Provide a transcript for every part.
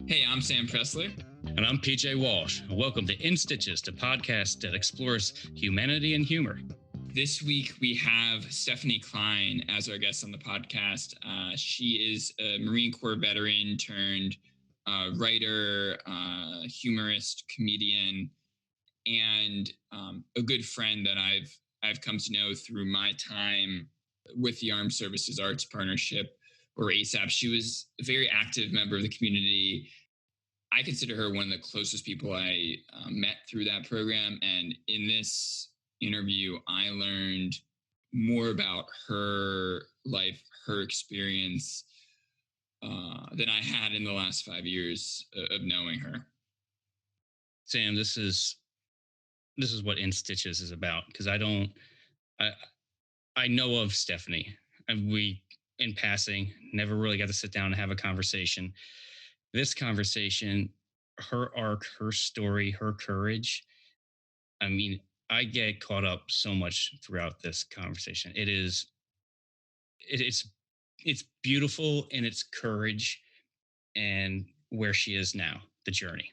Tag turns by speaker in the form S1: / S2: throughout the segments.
S1: Hey, I'm Sam Pressler.
S2: And I'm PJ Walsh. Welcome to In Stitches, the podcast that explores humanity and humor.
S1: This week we have Stephanie Kline as our guest on the podcast. She is a Marine Corps veteran turned writer, humorist, comedian, and a good friend that I've come to know through my time with the Armed Services Arts Partnership, or ASAP. She was a very active member of the community. I consider her one of the closest people I met through that program. And in this interview, I learned more about her life, her experience than I had in the last 5 years of knowing her.
S2: Sam, this is what In Stitches is about, because I know of Stephanie, and we, in passing, never really got to sit down and have a conversation. This conversation, her arc, her story, her courage. I mean, I get caught up so much throughout this conversation. It's beautiful in its courage and where she is now, the journey.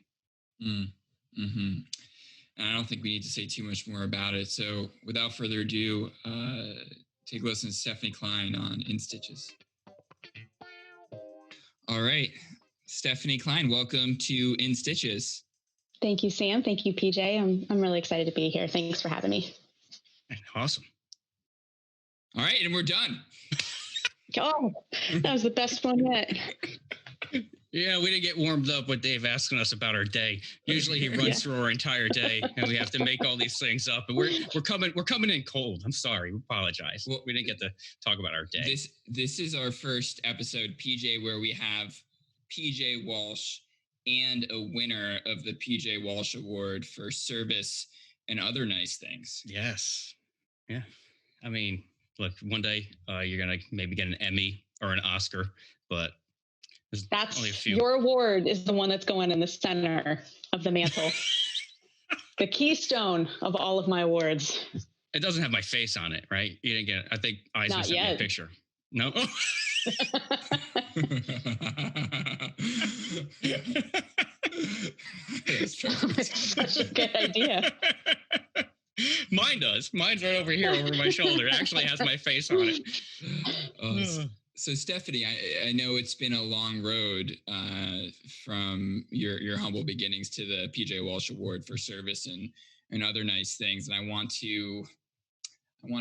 S1: Mm-hmm. And I don't think we need to say too much more about it. So without further ado, take a listen to Stephanie Kline on In Stitches. All right. Stephanie Kline, welcome to In Stitches.
S3: Thank you, Sam. Thank you, PJ. I'm really excited to be here. Thanks for having me.
S2: Awesome.
S1: All right, and we're done.
S3: Oh, that was the best one yet.
S2: Yeah, we didn't get warmed up with Dave asking us about our day. Usually he runs through our entire day, and we have to make all these things up. And we're coming in cold. I'm sorry. We apologize. Well, we didn't get to talk about our day.
S1: This is our first episode, PJ, where we have PJ Walsh and a winner of the PJ Walsh Award for service and other nice things.
S2: Yes. Yeah. I mean, look, one day you're going to maybe get an Emmy or an Oscar, but
S3: that's
S2: only a few.
S3: Your award is the one that's going in the center of the mantle. The keystone of all of my awards.
S2: It doesn't have my face on it, right? You didn't get it. I think Eisman sent me a picture. No.
S3: That's such a good idea.
S2: Mine does. Mine's right over here over my shoulder. It actually has my face on it.
S1: So Stephanie, I know it's been a long road from your humble beginnings to the PJ Walsh Award for service and other nice things. And I want to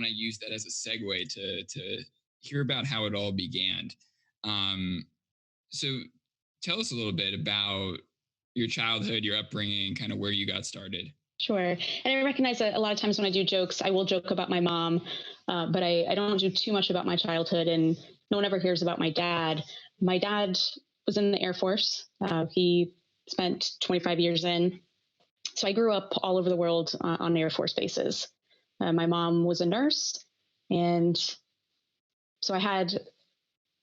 S1: use that as a segue to hear about how it all began. So tell us a little bit about your childhood, your upbringing, kind of where you got started.
S3: Sure. And I recognize that a lot of times when I do jokes, I will joke about my mom, but I don't do too much about my childhood, and no one ever hears about my dad. My dad was in the Air Force. He spent 25 years in. So I grew up all over the world on Air Force bases. My mom was a nurse, and so I had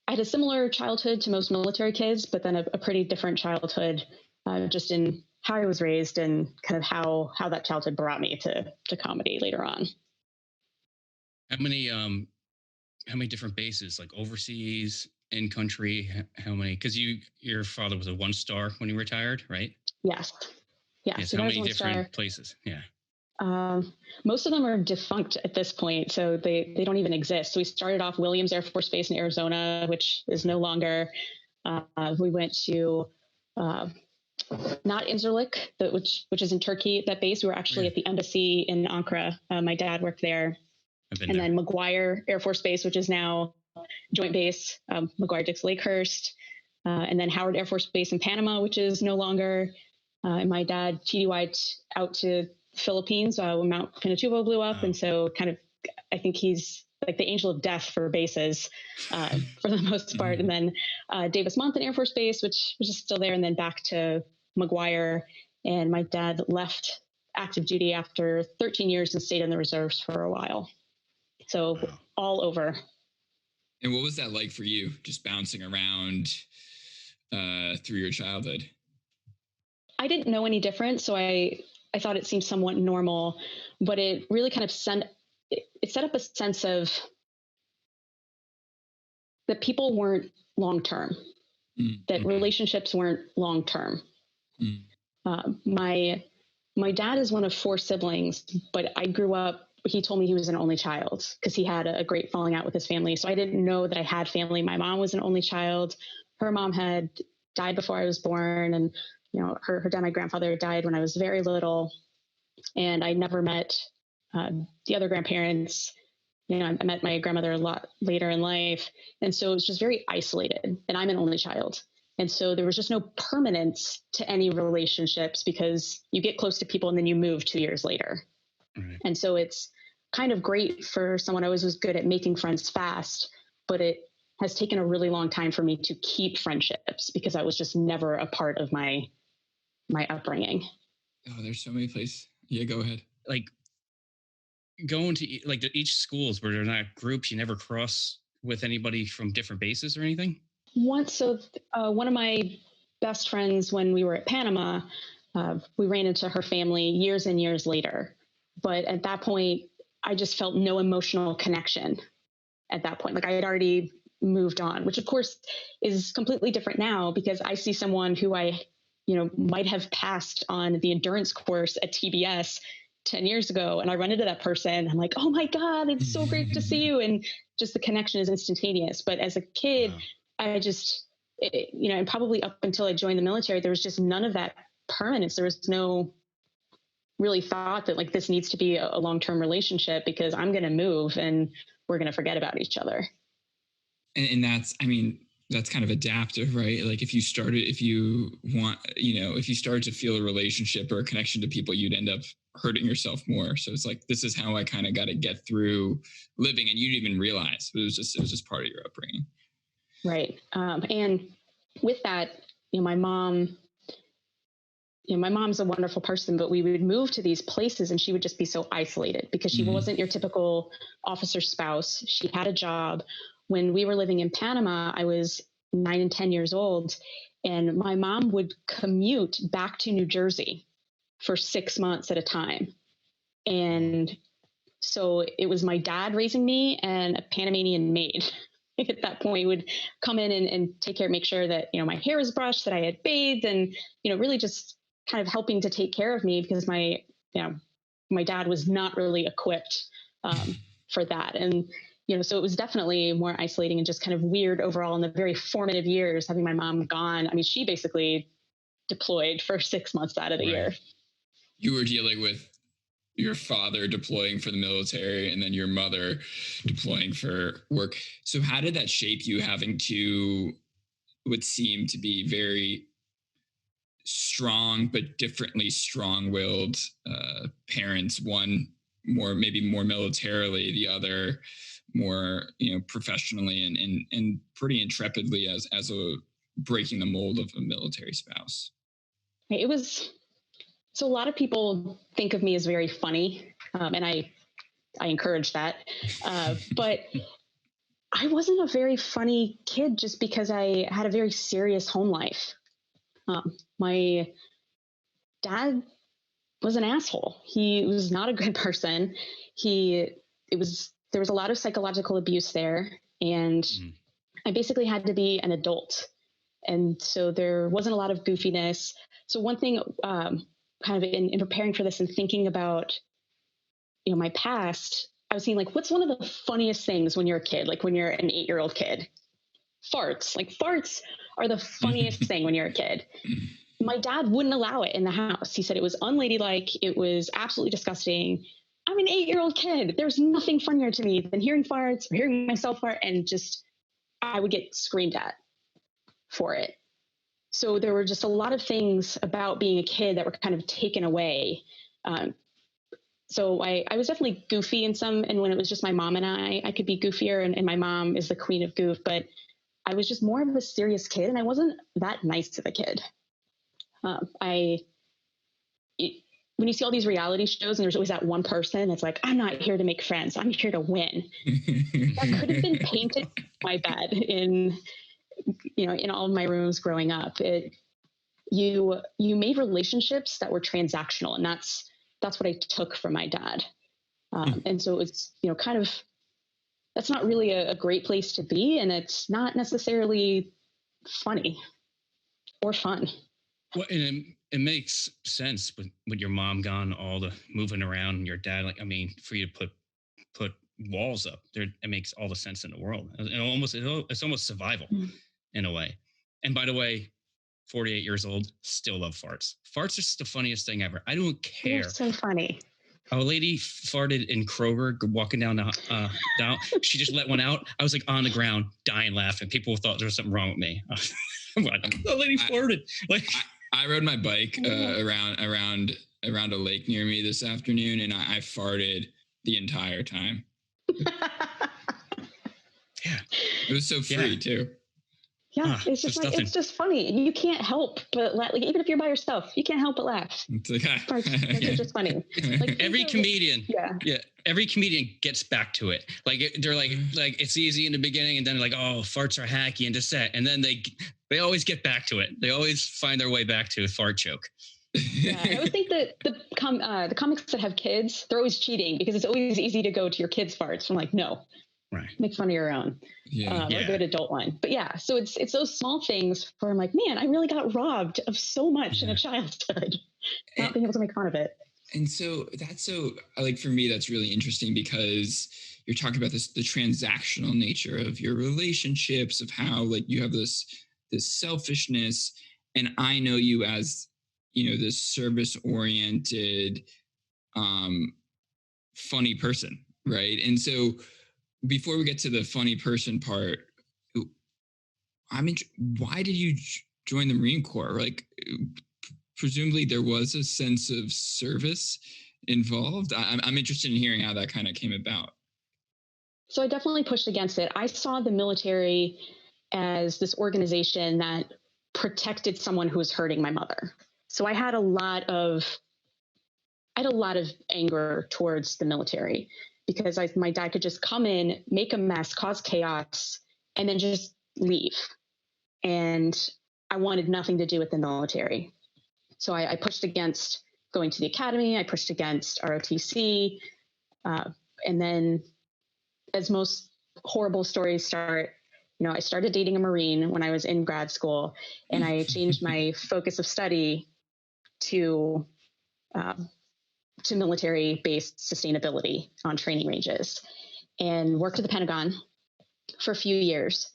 S3: a similar childhood to most military kids, but then a pretty different childhood just in how I was raised and kind of how that childhood brought me to comedy later on.
S2: How many different bases, like overseas, in country? How many? Because your father was a 1-star when he retired, right?
S3: Yes.
S2: Yes. How many different places? Yeah.
S3: Most of them are defunct at this point, so they don't even exist. So we started off Williams Air Force Base in Arizona, which is no longer. We went to not Incirlik, which is in Turkey. That base, we were actually at the embassy in Ankara. My dad worked there. And then McGuire Air Force Base, which is now Joint Base, McGuire-Dix-Lakehurst. And then Howard Air Force Base in Panama, which is no longer. And my dad TDY'd out to the Philippines when Mount Pinatubo blew up. And so kind of, I think he's like the angel of death for bases for the most part. And then Davis-Monthan Air Force Base, which is still there, and then back to McGuire. And my dad left active duty after 13 years and stayed in the reserves for a while. So all over.
S1: And what was that like for you, just bouncing around through your childhood?
S3: I didn't know any different, so I thought it seemed somewhat normal, but it really kind of set up a sense of that people weren't long-term. that relationships weren't long-term. My dad is one of 4 siblings, but I grew up, he told me he was an only child because he had a great falling out with his family. So I didn't know that I had family. My mom was an only child. Her mom had died before I was born. And, her dad, my grandfather, died when I was very little. And I never met the other grandparents. I met my grandmother a lot later in life. And so it was just very isolated. And I'm an only child. And so there was just no permanence to any relationships because you get close to people and then you move 2 years later. Right. And so it's kind of great for someone who was good at making friends fast, but it has taken a really long time for me to keep friendships because I was just never a part of my upbringing.
S1: Oh, there's so many places. Yeah, go ahead.
S2: Like going to each schools where they're not groups, you never cross with anybody from different bases or anything?
S3: Once, so one of my best friends when we were at Panama, we ran into her family years and years later. But at that point, I just felt no emotional connection at that point. Like I had already moved on, which of course is completely different now because I see someone who I, might have passed on the endurance course at TBS 10 years ago. And I run into that person. I'm like, oh my God, it's so great to see you. And just the connection is instantaneous. But as a kid, wow. I just, and probably up until I joined the military, there was just none of that permanence. There was no really thought that like this needs to be a long-term relationship because I'm going to move and we're going to forget about each other.
S1: And that's kind of adaptive, right? Like if you started to feel a relationship or a connection to people, you'd end up hurting yourself more. So it's like, this is how I kind of got to get through living. And you didn't even realize it was just part of your upbringing.
S3: Right. And with that, my mom's a wonderful person, but we would move to these places and she would just be so isolated because she wasn't your typical officer spouse. She had a job. When we were living in Panama, I was 9 and 10 years old, and my mom would commute back to New Jersey for 6 months at a time. And so it was my dad raising me and a Panamanian maid. At that point would come in and take care, make sure that, my hair was brushed, that I had bathed and, really just kind of helping to take care of me because my dad was not really equipped for that. And, so it was definitely more isolating and just kind of weird overall in the very formative years, having my mom gone. I mean, she basically deployed for 6 months out of the year.
S1: You were dealing with your father deploying for the military and then your mother deploying for work. So how did that shape you, having to would seem to be very strong, but differently strong-willed parents, one maybe more militarily, the other more, professionally and pretty intrepidly as a breaking the mold of a military spouse?
S3: So a lot of people think of me as very funny, and I encourage that. But I wasn't a very funny kid just because I had a very serious home life. My dad was an asshole. He was not a good person. There was a lot of psychological abuse there, and I basically had to be an adult. And so there wasn't a lot of goofiness. So one thing, kind of in preparing for this and thinking about, my past, I was seeing like, what's one of the funniest things when you're a kid, like when you're an 8-year-old kid? Farts. Like farts are the funniest thing when you're a kid. My dad wouldn't allow it in the house. He said it was unladylike. It was absolutely disgusting. I'm an 8-year-old kid. There's nothing funnier to me than hearing farts or hearing myself fart, and just, I would get screamed at for it. So there were just a lot of things about being a kid that were kind of taken away. So I was definitely goofy in some, and when it was just my mom and I could be goofier, and my mom is the queen of goof, but I was just more of a serious kid, and I wasn't that nice to the kid. When you see all these reality shows and there's always that one person that's like, I'm not here to make friends, I'm here to win. That could have been painted on my bed in all of my rooms growing up. You made relationships that were transactional, and that's what I took from my dad. And so it's, kind of, that's not really a great place to be. And it's not necessarily funny or fun.
S2: Well, and it makes sense with your mom gone, all the moving around, and your dad. Like, I mean, for you to put walls up there, it makes all the sense in the world. It's almost survival in a way. And by the way, 48 years old, still love farts. Farts are just the funniest thing ever. I don't care.
S3: They're so funny.
S2: A lady farted in Kroger walking down the down. She just let one out. I was like on the ground, dying laughing. People thought there was something wrong with me. The lady farted.
S1: I rode my bike around a lake near me this afternoon, and I farted the entire time.
S2: Yeah,
S1: it was so free too.
S3: Yeah, it's just like it's just funny, and you can't help but laugh. Like, even if you're by yourself, you can't help but laugh. It's just funny. Like,
S2: every comedian, every comedian gets back to it. Like, they're like it's easy in the beginning, and then like, oh, farts are hacky into set, and then they always get back to it. They always find their way back to a fart joke.
S3: Yeah, I always think that the comics that have kids, they're always cheating because it's always easy to go to your kids' farts. I'm like, no.
S2: Right.
S3: Make fun of your own. Or a good adult one. But yeah, so it's those small things where I'm like, man, I really got robbed of so much in a childhood, not being able to make fun of it.
S1: And so like, for me, that's really interesting because you're talking about the transactional nature of your relationships, of how like you have this selfishness. And I know you as, this service oriented, funny person. Right. And so, before we get to the funny person part, why did you join the Marine Corps? Like, presumably there was a sense of service involved. I'm interested in hearing how that kind of came about.
S3: So I definitely pushed against it. I saw the military as this organization that protected someone who was hurting my mother. So I had a lot of anger towards the military. Because my dad could just come in, make a mess, cause chaos, and then just leave. And I wanted nothing to do with the military. So I pushed against going to the academy. I pushed against ROTC. And then, as most horrible stories start, I started dating a Marine when I was in grad school, and I changed my focus of study to military-based sustainability on training ranges, and worked at the Pentagon for a few years.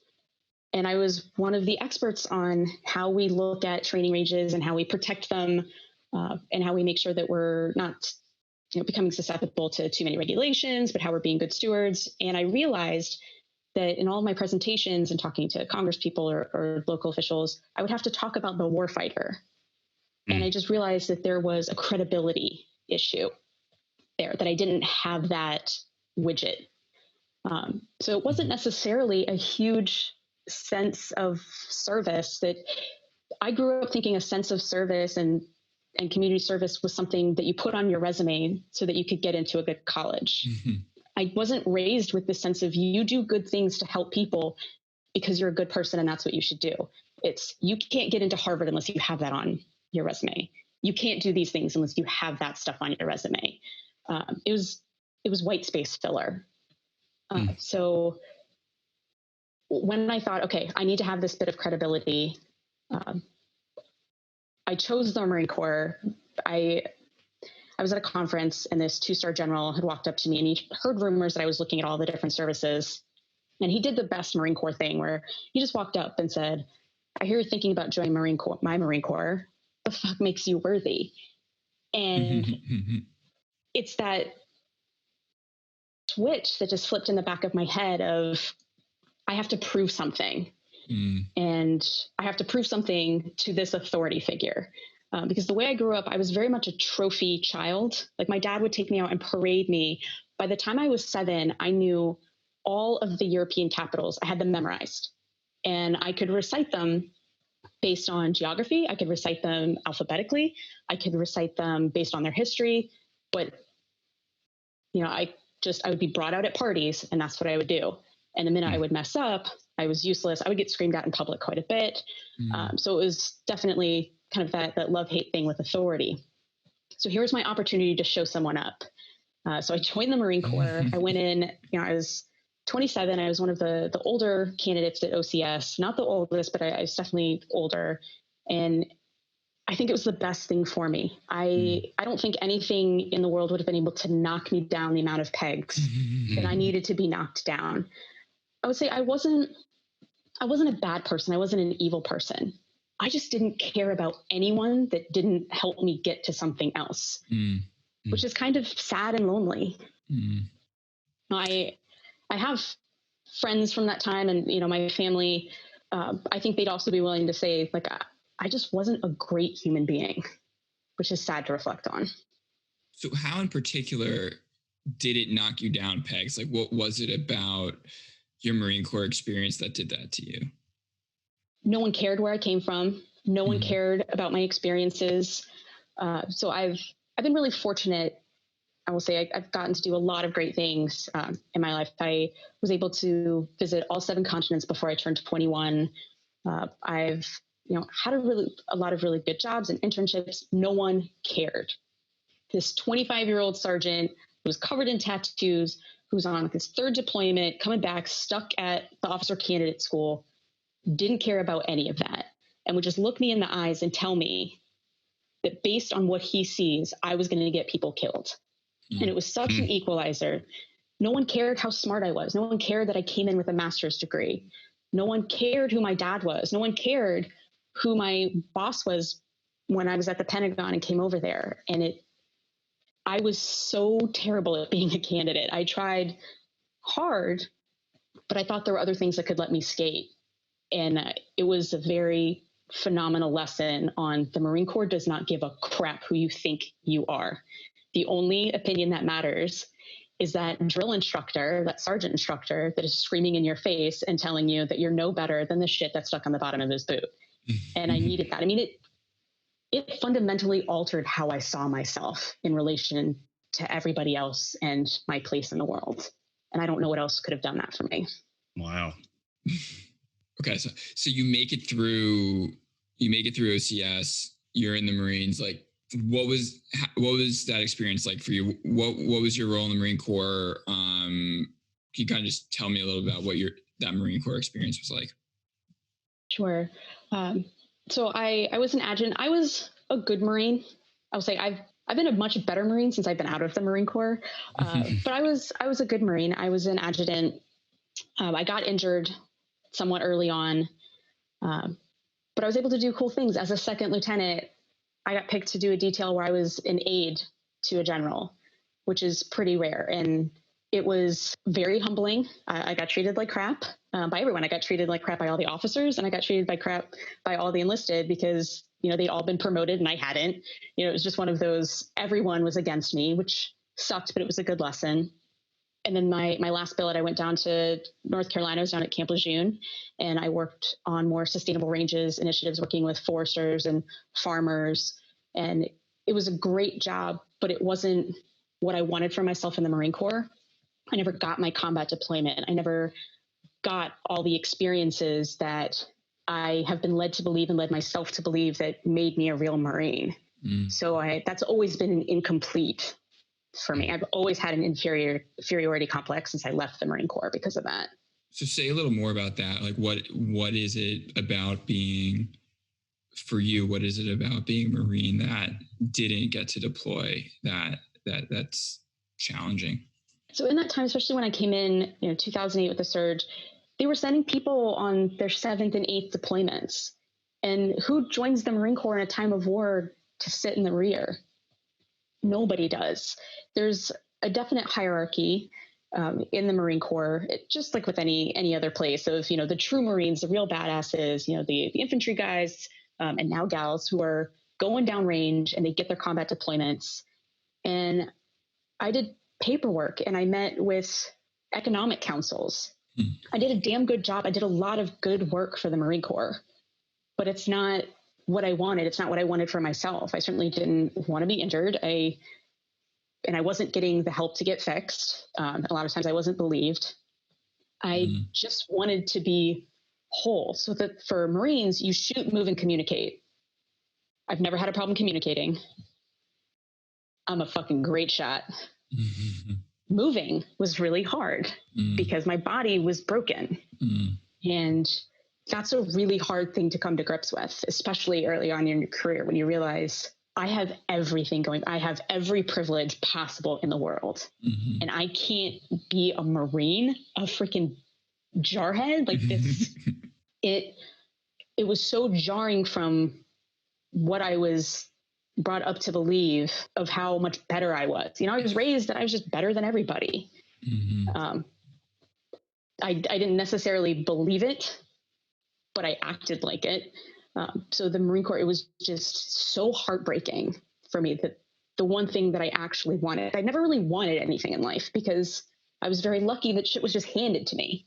S3: And I was one of the experts on how we look at training ranges and how we protect them, and how we make sure that we're not becoming susceptible to too many regulations, but how we're being good stewards. And I realized that in all of my presentations and talking to Congress people or local officials, I would have to talk about the warfighter. And I just realized that there was a credibility issue there, that I didn't have that widget. So it wasn't necessarily a huge sense of service. That I grew up thinking a sense of service and community service was something that you put on your resume so that you could get into a good college. Mm-hmm. I wasn't raised with the sense of you do good things to help people because you're a good person and that's what you should do. It's you can't get into Harvard unless you have that on your resume. You can't do these things unless you have that stuff on your resume. It was white space filler. So when I thought, okay, I need to have this bit of credibility, I chose the Marine Corps. I was at a conference and this 2-star general had walked up to me and he heard rumors that I was looking at all the different services. And he did the best Marine Corps thing where he just walked up and said, I hear you're thinking about joining my Marine Corps. The fuck makes you worthy? And it's that switch that just flipped in the back of my head of I have to prove something. And I have to prove something to this authority figure. Because the way I grew up, I was very much a trophy child. Like my dad would take me out and parade me. By the time I was 7, I knew all of the European capitals. I had them memorized and I could recite them based on geography. I could recite them alphabetically. I could recite them based on their history. But, I would be brought out at parties and that's what I would do. And the minute I would mess up, I was useless. I would get screamed at in public quite a bit. So it was definitely kind of that love-hate thing with authority. So here's my opportunity to show someone up. So I joined the Marine Corps. I went in, I was 27. I was one of the older candidates at OCS, not the oldest, but I was definitely older. And I think it was the best thing for me. I don't think anything in the world would have been able to knock me down the amount of pegs that I needed to be knocked down. I would say I wasn't a bad person. I wasn't an evil person. I just didn't care about anyone that didn't help me get to something else, which is kind of sad and lonely. I have friends from that time, and my family. I think they'd also be willing to say, like, I just wasn't a great human being, which is sad to reflect on.
S1: So, how in particular did it knock you down pegs? Like, what was it about your Marine Corps experience that did that to you?
S3: No one cared where I came from. No one cared about my experiences. So I've been really fortunate. I will say I've gotten to do a lot of great things in my life. I was able to visit all 7 continents before I turned 21. I've had a lot of really good jobs and internships. No one cared. This 25-year-old sergeant who was covered in tattoos, who's on his 3rd deployment, coming back, stuck at the officer candidate school, didn't care about any of that, and would just look me in the eyes and tell me that based on what he sees, I was going to get people killed. And it was such an equalizer. No one cared how smart I was. No one cared that I came in with a master's degree. No one cared who my dad was. No one cared who my boss was when I was at the Pentagon and came over there. And I was so terrible at being a candidate. I tried hard, but I thought there were other things that could let me skate. And it was a very phenomenal lesson on the Marine Corps does not give a crap who you think you are. The only opinion that matters is that drill instructor, that sergeant instructor that is screaming in your face and telling you that you're no better than the shit that's stuck on the bottom of his boot. And I needed that. I mean, it fundamentally altered how I saw myself in relation to everybody else and my place in the world. And I don't know what else could have done that for me.
S2: Wow.
S1: Okay. So you make it through OCS, you're in the Marines. Like, what was that experience like for you? What was your role in the Marine Corps? Can you kind of just tell me a little about what that Marine Corps experience was like?
S3: Sure. So I was an adjutant. I was a good Marine. I will say I've been a much better Marine since I've been out of the Marine Corps. But I was a good Marine. I was an adjutant. I got injured somewhat early on, but I was able to do cool things. As a 2nd lieutenant, I got picked to do a detail where I was an aide to a general, which is pretty rare. And it was very humbling. I got treated like crap by everyone. I got treated like crap by all the officers, and I got treated like crap by all the enlisted because, they'd all been promoted and I hadn't. It was just one of those, everyone was against me, which sucked, but it was a good lesson. And then my last billet, I went down to North Carolina. I was down at Camp Lejeune, and I worked on more sustainable ranges initiatives, working with foresters and farmers. And it was a great job, but it wasn't what I wanted for myself in the Marine Corps. I never got my combat deployment. I never got all the experiences that I have been led to believe and led myself to believe that made me a real Marine. So that's always been an incomplete for me. I've always had an inferiority complex since I left the Marine Corps because of that.
S1: So say a little more about that. Like, what is it about being, for you, what is it about being a Marine that didn't get to deploy that's challenging?
S3: So in that time, especially when I came in, 2008 with the surge, they were sending people on their 7th and 8th deployments. And who joins the Marine Corps in a time of war to sit in the rear? Nobody does. There's a definite hierarchy in the Marine Corps, just like with any other place of, the true Marines, the real badasses, the infantry guys and now gals who are going down range and they get their combat deployments. And I did paperwork and I met with economic councils. I did a damn good job. I did a lot of good work for the Marine Corps, but it's not what I wanted. It's not what I wanted for myself. I certainly didn't want to be injured. And I wasn't getting the help to get fixed. A lot of times I wasn't believed. I just wanted to be whole. So that for Marines, you shoot, move, and communicate. I've never had a problem communicating. I'm a fucking great shot. moving was really hard because my body was broken. And that's a really hard thing to come to grips with, especially early on in your career, when you realize I have everything going. I have every privilege possible in the world. And I can't be a Marine, a freaking jarhead like this. It was so jarring from what I was brought up to believe of how much better I was. You know, I was raised that I was just better than everybody. I didn't necessarily believe it, but I acted like it. So the Marine Corps, it was just so heartbreaking for me that the one thing that I actually wanted, I never really wanted anything in life because I was very lucky that shit was just handed to me.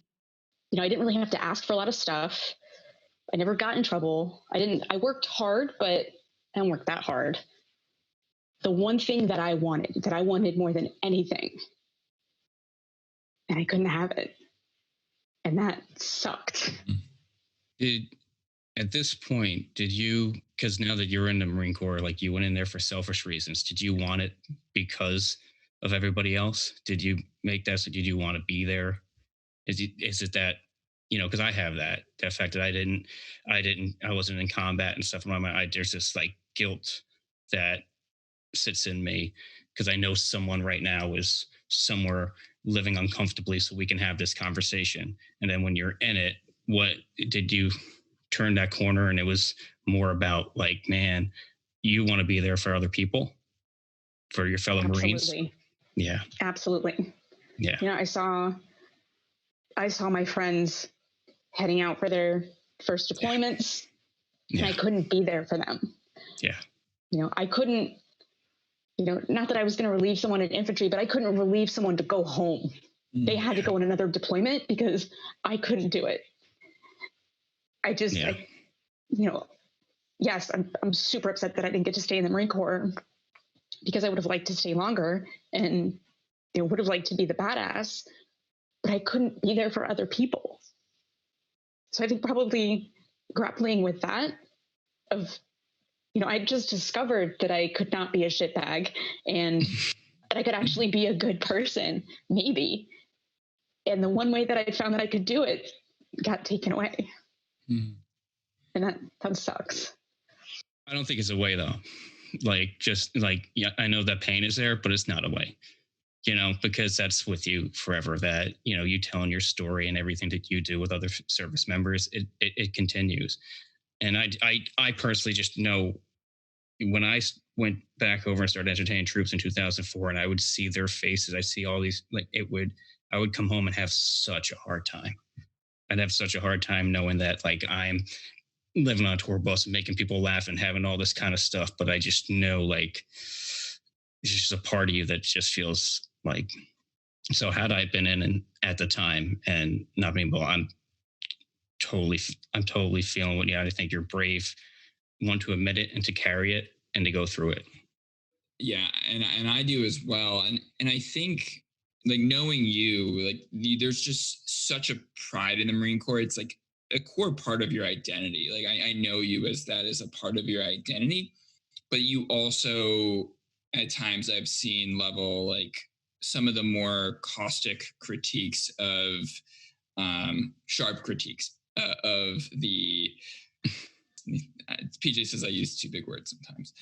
S3: You know, I didn't really have to ask for a lot of stuff. I never got in trouble. I worked hard, but I didn't work that hard. The one thing that I wanted more than anything, and I couldn't have it. And that sucked.
S2: At this point, did you, because now that you're in the Marine Corps, like you went in there for selfish reasons, did you want it because of everybody else? Did you make that, so did you want to be there? Is it that, you know, because I have that fact that I wasn't in combat and stuff in my mind. There's this like guilt that sits in me because I know someone right now is somewhere living uncomfortably, so we can have this conversation. And then when you're in it, what did you turn that corner and it was more about like, man, you want to be there for other people, for your fellow Marines? Yeah, absolutely. Yeah.
S3: You know, I saw my friends heading out for their first deployments and I couldn't be there for them.
S2: Yeah.
S3: You know, I couldn't, you know, not that I was going to relieve someone in infantry, but I couldn't relieve someone to go home. They had to go on another deployment because I couldn't do it. You know, yes, I'm super upset that I didn't get to stay in the Marine Corps because I would have liked to stay longer and, you know, would have liked to be the badass, but I couldn't be there for other people. So I think probably grappling with that of, you know, I just discovered that I could not be a shitbag and that I could actually be a good person, maybe. And the one way that I found that I could do it got taken away. And that sucks.
S2: I don't think it's a way though. Like, just like, yeah, I know that pain is there, but it's not a way, you know, because that's with you forever, that, you know, you telling your story and everything that you do with other service members, it continues. And I personally just know when I went back over and started entertaining troops in 2004 and I would see their faces, I see all these, like I would come home and have such a hard time. I'd have such a hard time knowing that like I'm living on a tour bus and making people laugh and having all this kind of stuff. But I just know like, it's just a part of you that just feels like, so had I been in and at the time and not being able, I'm totally feeling what you. I think you're brave, one, to admit it and to carry it and to go through it.
S1: Yeah. And I do as well. And I think like knowing you, like there's just such a pride in the Marine Corps. It's like a core part of your identity. Like I know you as that as a part of your identity, but you also at times I've seen level like some of the more caustic critiques of sharp critiques of the PJ says I use two big words sometimes.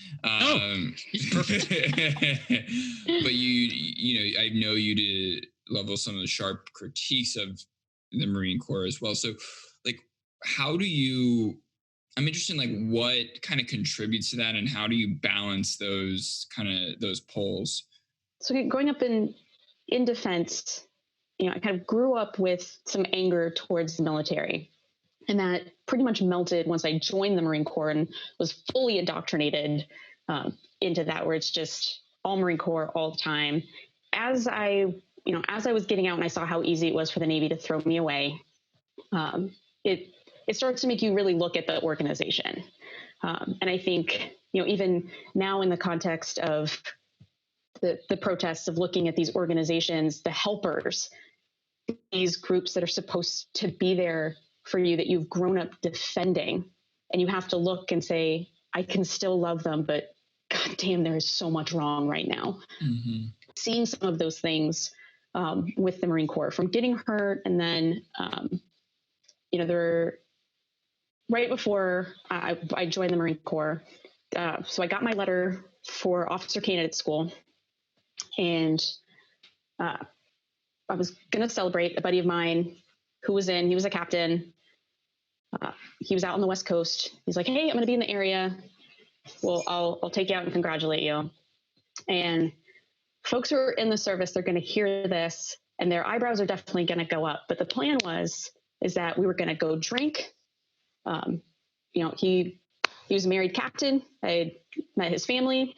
S1: Perfect. But you know, I know you to level some of the sharp critiques of the Marine Corps as well. So like, how do you, I'm interested in like what kind of contributes to that and how do you balance those poles?
S3: So growing up in defense, you know, I kind of grew up with some anger towards the military. And that pretty much melted once I joined the Marine Corps and was fully indoctrinated into that, where it's just all Marine Corps all the time. As I was getting out and I saw how easy it was for the Navy to throw me away, it starts to make you really look at the organization. And I think, you know, even now in the context of the protests of looking at these organizations, the helpers, these groups that are supposed to be there for you that you've grown up defending, and you have to look and say, I can still love them, but God damn, there is so much wrong right now. Seeing some of those things with the Marine Corps, from getting hurt. And then, right before I joined the Marine Corps, so I got my letter for officer candidate school, and I was going to celebrate. A buddy of mine who was he was a captain. He was out on the West Coast. He's like, "Hey, I'm going to be in the area. Well, I'll take you out and congratulate you." And folks who are in the service, they're going to hear this and their eyebrows are definitely going to go up. But the plan is that we were going to go drink. He was a married captain. I had met his family,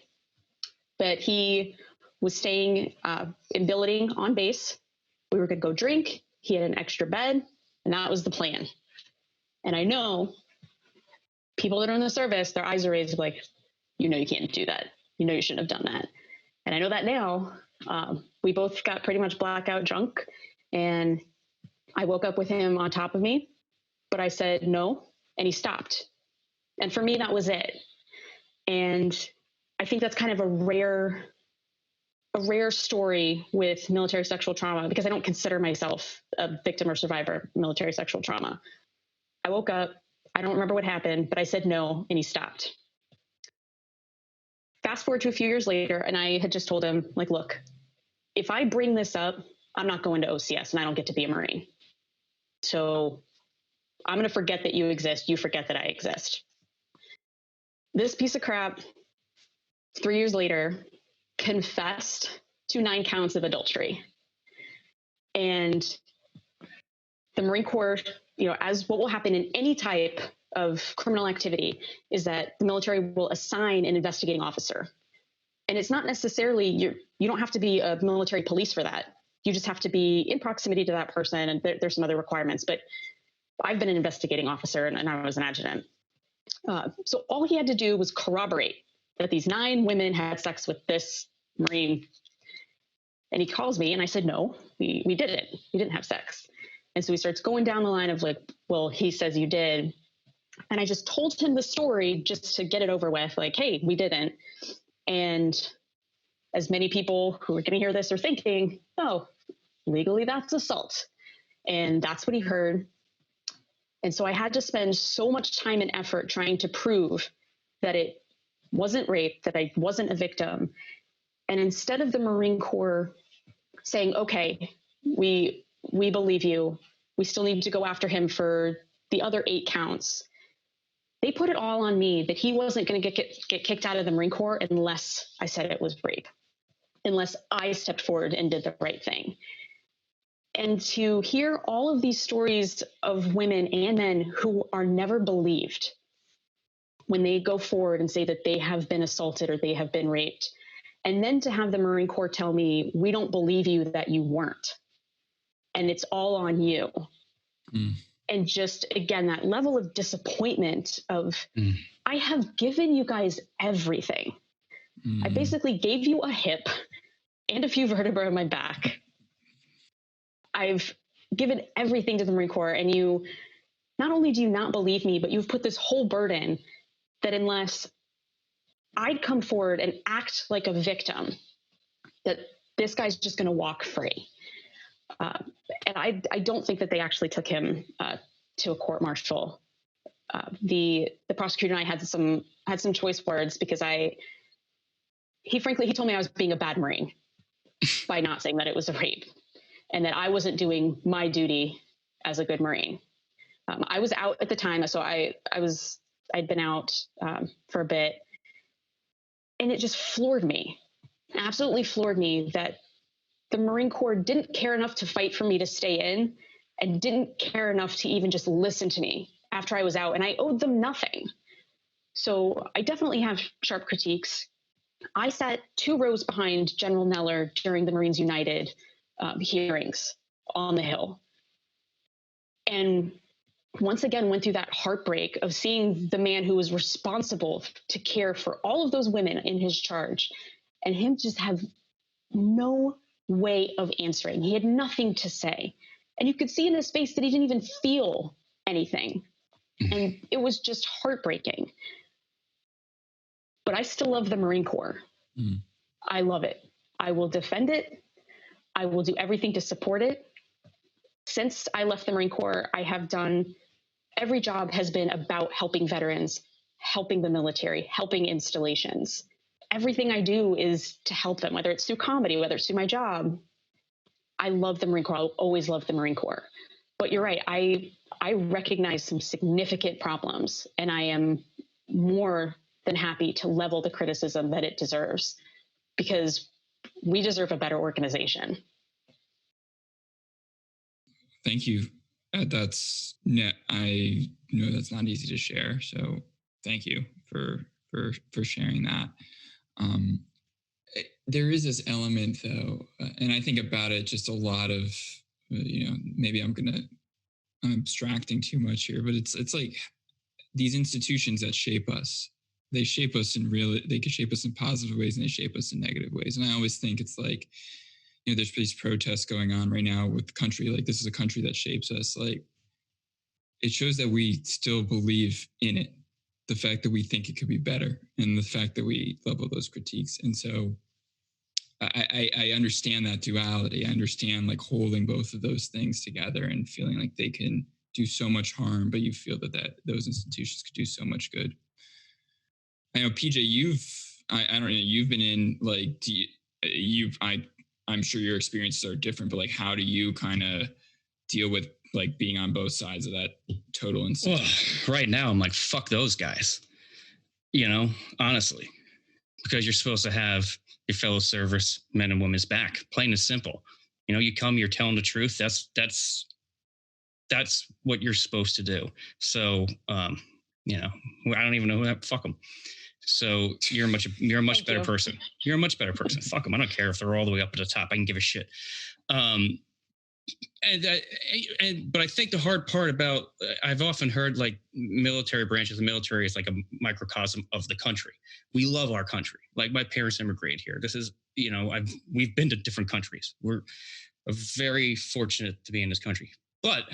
S3: but he was staying in billeting on base. We were going to go drink. He had an extra bed, and that was the plan. And I know people that are in the service, their eyes are raised like, you can't do that. You shouldn't have done that. And I know that now. We both got pretty much blackout drunk, and I woke up with him on top of me, but I said no, and he stopped. And for me, that was it. And I think that's kind of a rare story with military sexual trauma, because I don't consider myself a victim or survivor of military sexual trauma. I woke up, I don't remember what happened, but I said no, and he stopped. Fast forward to a few years later, and I had just told him, like, look, if I bring this up, I'm not going to OCS and I don't get to be a Marine. So I'm going to forget that you exist. You forget that I exist. This piece of crap, 3 years later, confessed to 9 counts of adultery. And the Marine Corps, as what will happen in any type of criminal activity, is that the military will assign an investigating officer. And it's not necessarily, you don't have to be a military police for that. You just have to be in proximity to that person. And there's some other requirements, but I've been an investigating officer and I was an adjutant. So all he had to do was corroborate that these 9 women had sex with this Marine. And he calls me and I said, no, we didn't. We didn't have sex. And so he starts going down the line of like, well, he says you did. And I just told him the story just to get it over with, like, hey, we didn't. And as many people who are going to hear this are thinking, oh, legally that's assault. And that's what he heard. And so I had to spend so much time and effort trying to prove that it wasn't rape, that I wasn't a victim. And instead of the Marine Corps saying, okay, we believe you, we still need to go after him for the other 8 counts, they put it all on me that he wasn't going to get kicked out of the Marine Corps unless I said it was rape, unless I stepped forward and did the right thing. And to hear all of these stories of women and men who are never believed when they go forward and say that they have been assaulted or they have been raped, and then to have the Marine Corps tell me, we don't believe you that you weren't, and it's all on you. And just, again, that level of disappointment of, I have given you guys everything. I basically gave you a hip and a few vertebrae in my back. I've given everything to the Marine Corps, and you, not only do you not believe me, but you've put this whole burden that unless I'd come forward and act like a victim, that this guy's just going to walk free. And I don't think that they actually took him to a court martial. The prosecutor and I had some choice words, because he told me I was being a bad Marine by not saying that it was a rape, and that I wasn't doing my duty as a good Marine. I was out at the time, so I'd been out for a bit, and it just floored me, absolutely floored me, that the Marine Corps didn't care enough to fight for me to stay in, and didn't care enough to even just listen to me after I was out, and I owed them nothing. So I definitely have sharp critiques. I sat 2 rows behind General Neller during the Marines United hearings on the Hill. And once again, went through that heartbreak of seeing the man who was responsible to care for all of those women in his charge, and him just have no way of answering. He had nothing to say. And you could see in his face that he didn't even feel anything. And it was just heartbreaking. But I still love the Marine Corps. I love it. I will defend it. I will do everything to support it. Since I left the Marine Corps, every job has been about helping veterans, helping the military, helping installations. Everything I do is to help them, whether it's through comedy, whether it's through my job. I love the Marine Corps. I'll always love the Marine Corps. But you're right. I recognize some significant problems, and I am more than happy to level the criticism that it deserves, because we deserve a better organization.
S1: Thank you. I know that's not easy to share. So thank you for sharing that. There is this element though, and I think about it just a lot of, maybe I'm abstracting too much here, but it's like these institutions that shape us. They shape us they can shape us in positive ways, and they shape us in negative ways. And I always think it's like, there's these protests going on right now with the country. Like, this is a country that shapes us. Like, it shows that we still believe in it. The fact that we think it could be better, and the fact that we level those critiques. And so I understand that duality. I understand like holding both of those things together and feeling like they can do so much harm, but you feel that those institutions could do so much good. I know, PJ, I don't know, you've been in like, I'm sure your experiences are different, but like, how do you kind of deal with like being on both sides of that total institution?
S2: Well, right now I'm like, fuck those guys, honestly, because you're supposed to have your fellow service men and women's back, plain and simple. You come, you're telling the truth. That's what you're supposed to do. So, I don't even know who that, fuck them. So you're a much better person. You're a much better person. Fuck them. I don't care if they're all the way up at the top. I can give a shit. But I think the hard part about, I've often heard like military branches, the military is like a microcosm of the country. We love our country. Like, my parents immigrated here. This is, we've been to different countries. We're very fortunate to be in this country, but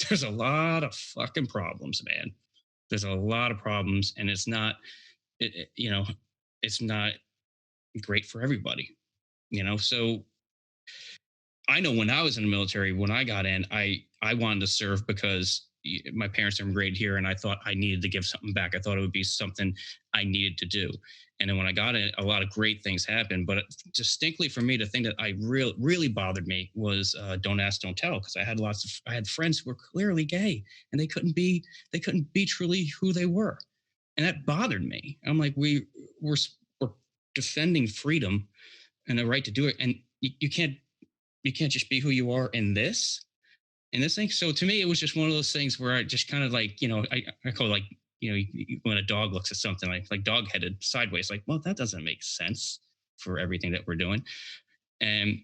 S2: there's a lot of fucking problems, man. There's a lot of problems, and it's not, it's not great for everybody, so I know when I was in the military, when I got in, I wanted to serve because my parents immigrated here, and I thought I needed to give something back. I thought it would be something I needed to do. And then when I got in, a lot of great things happened. But distinctly for me, the thing that really bothered me was don't ask, don't tell. Because I had friends who were clearly gay, and they couldn't be truly who they were. And that bothered me. I'm like, we're defending freedom and the right to do it. And you can't just be who you are in this thing. So to me, it was just one of those things where I just kind of like, I call it like, when a dog looks at something like dog-headed sideways, like, well, that doesn't make sense for everything that we're doing. And,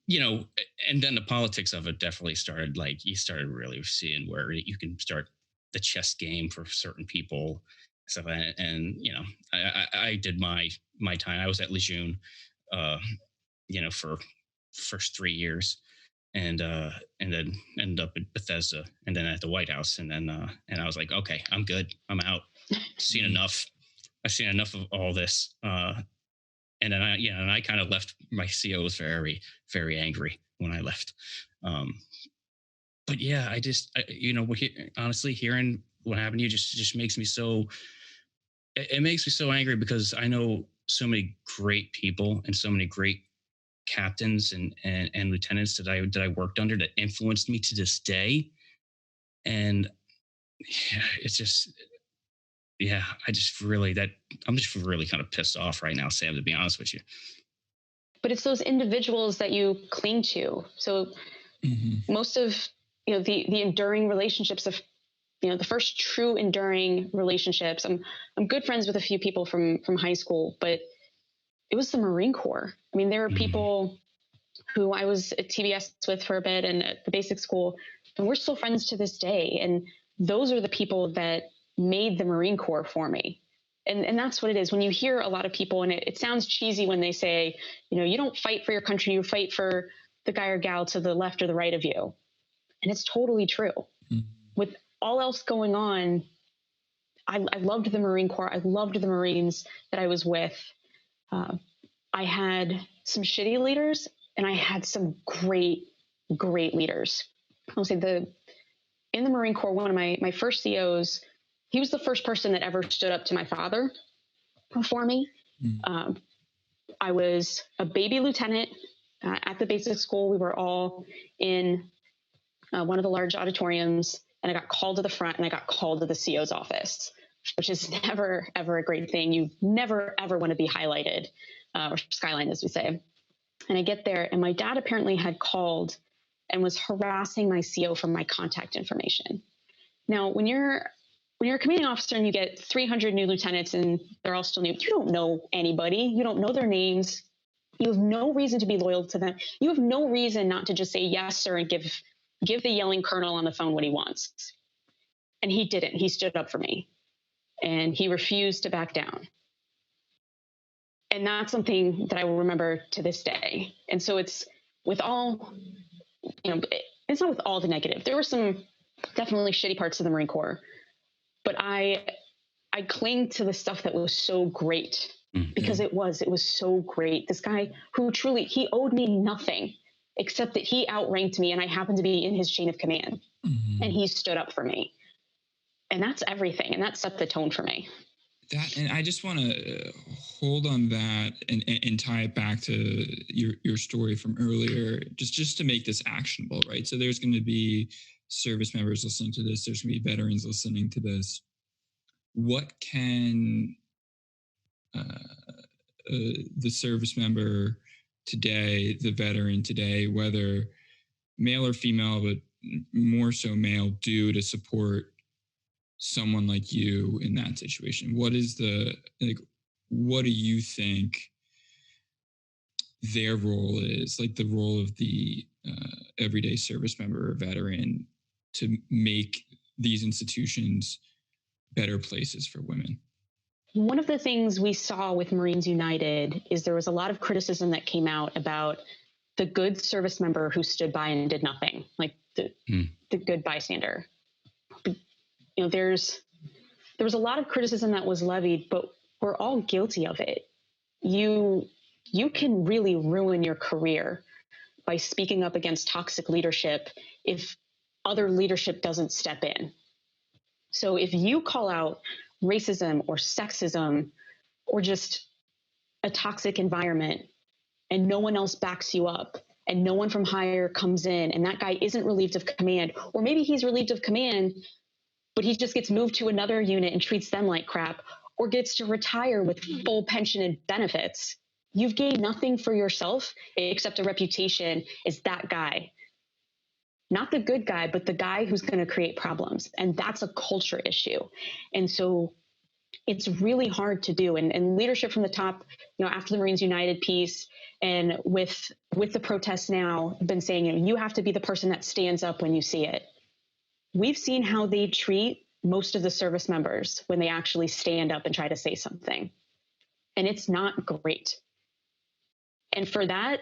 S2: and then the politics of it definitely started, like, you started really seeing where you can start the chess game for certain people. So, and I did my time. I was at Lejeune, for first 3 years, and then ended up at Bethesda, and then at the White House, and then and I was like, okay, I'm good, I'm out. I've seen enough of all this, and then I kind of left. My CO was very, very angry when I left, but yeah, honestly, hearing what happened to you just makes me so. It makes me so angry, because I know so many great people and so many great captains and lieutenants that I worked under that influenced me to this day. And it's just, I'm just really kind of pissed off right now, Sam, to be honest with you.
S3: But it's those individuals that you cling to. So most of, the enduring relationships of, the first true enduring relationships. I'm good friends with a few people from high school, but it was the Marine Corps. I mean, there were people who I was at TBS with for a bit and at the basic school, and we're still friends to this day. And those are the people that made the Marine Corps for me. And that's what it is. When you hear a lot of people, and it sounds cheesy when they say, you don't fight for your country, you fight for the guy or gal to the left or the right of you. And it's totally true. With all else going on, I loved the Marine Corps. I loved the Marines that I was with. I had some shitty leaders, And I had some great leaders. I'll say in the Marine Corps, one of my first COs, he was the first person that ever stood up to my father for me. I was a baby lieutenant at the basic school. We were all in one of the large auditoriums, and I got called to the front, and I got called to the CO's office, which is never, ever a great thing. You never, ever want to be highlighted, or skyline, as we say. And I get there, and my dad apparently had called and was harassing my CO for my contact information. Now, when you're a commanding officer and you get 300 new lieutenants and they're all still new, you don't know anybody. You don't know their names. You have no reason to be loyal to them. You have no reason not to just say yes, sir, and give the yelling colonel on the phone what he wants. And he didn't. He stood up for me, and he refused to back down. And that's something that I will remember to this day. And so it's with all, it's not with all the negative. There were some definitely shitty parts of the Marine Corps, but I cling to the stuff that was so great, because it was so great. This guy who truly, he owed me nothing except that he outranked me and I happened to be in his chain of command, and he stood up for me. And that's everything. And that set the tone for me.
S1: And I just want to hold on that and tie it back to your story from earlier, just to make this actionable, right? So there's going to be service members listening to this. There's going to be veterans listening to this. What can the service member today, the veteran today, whether male or female, but more so male, do to support someone like you in that situation? What do you think their role is, like the role of the everyday service member or veteran, to make these institutions better places for women?
S3: One of the things we saw with Marines United is there was a lot of criticism that came out about the good service member who stood by and did nothing, like the good bystander. There was a lot of criticism that was levied, but we're all guilty of it. You can really ruin your career by speaking up against toxic leadership if other leadership doesn't step in. So if you call out racism or sexism or just a toxic environment and no one else backs you up and no one from higher comes in and that guy isn't relieved of command, or maybe he's relieved of command, but he just gets moved to another unit and treats them like crap, or gets to retire with full pension and benefits, you've gained nothing for yourself except a reputation as that guy. Not the good guy, but the guy who's going to create problems. And that's a culture issue. And so it's really hard to do. And leadership from the top, after the Marines United piece and with the protests now, have been saying, you have to be the person that stands up when you see it. We've seen how they treat most of the service members when they actually stand up and try to say something. And it's not great. And for that,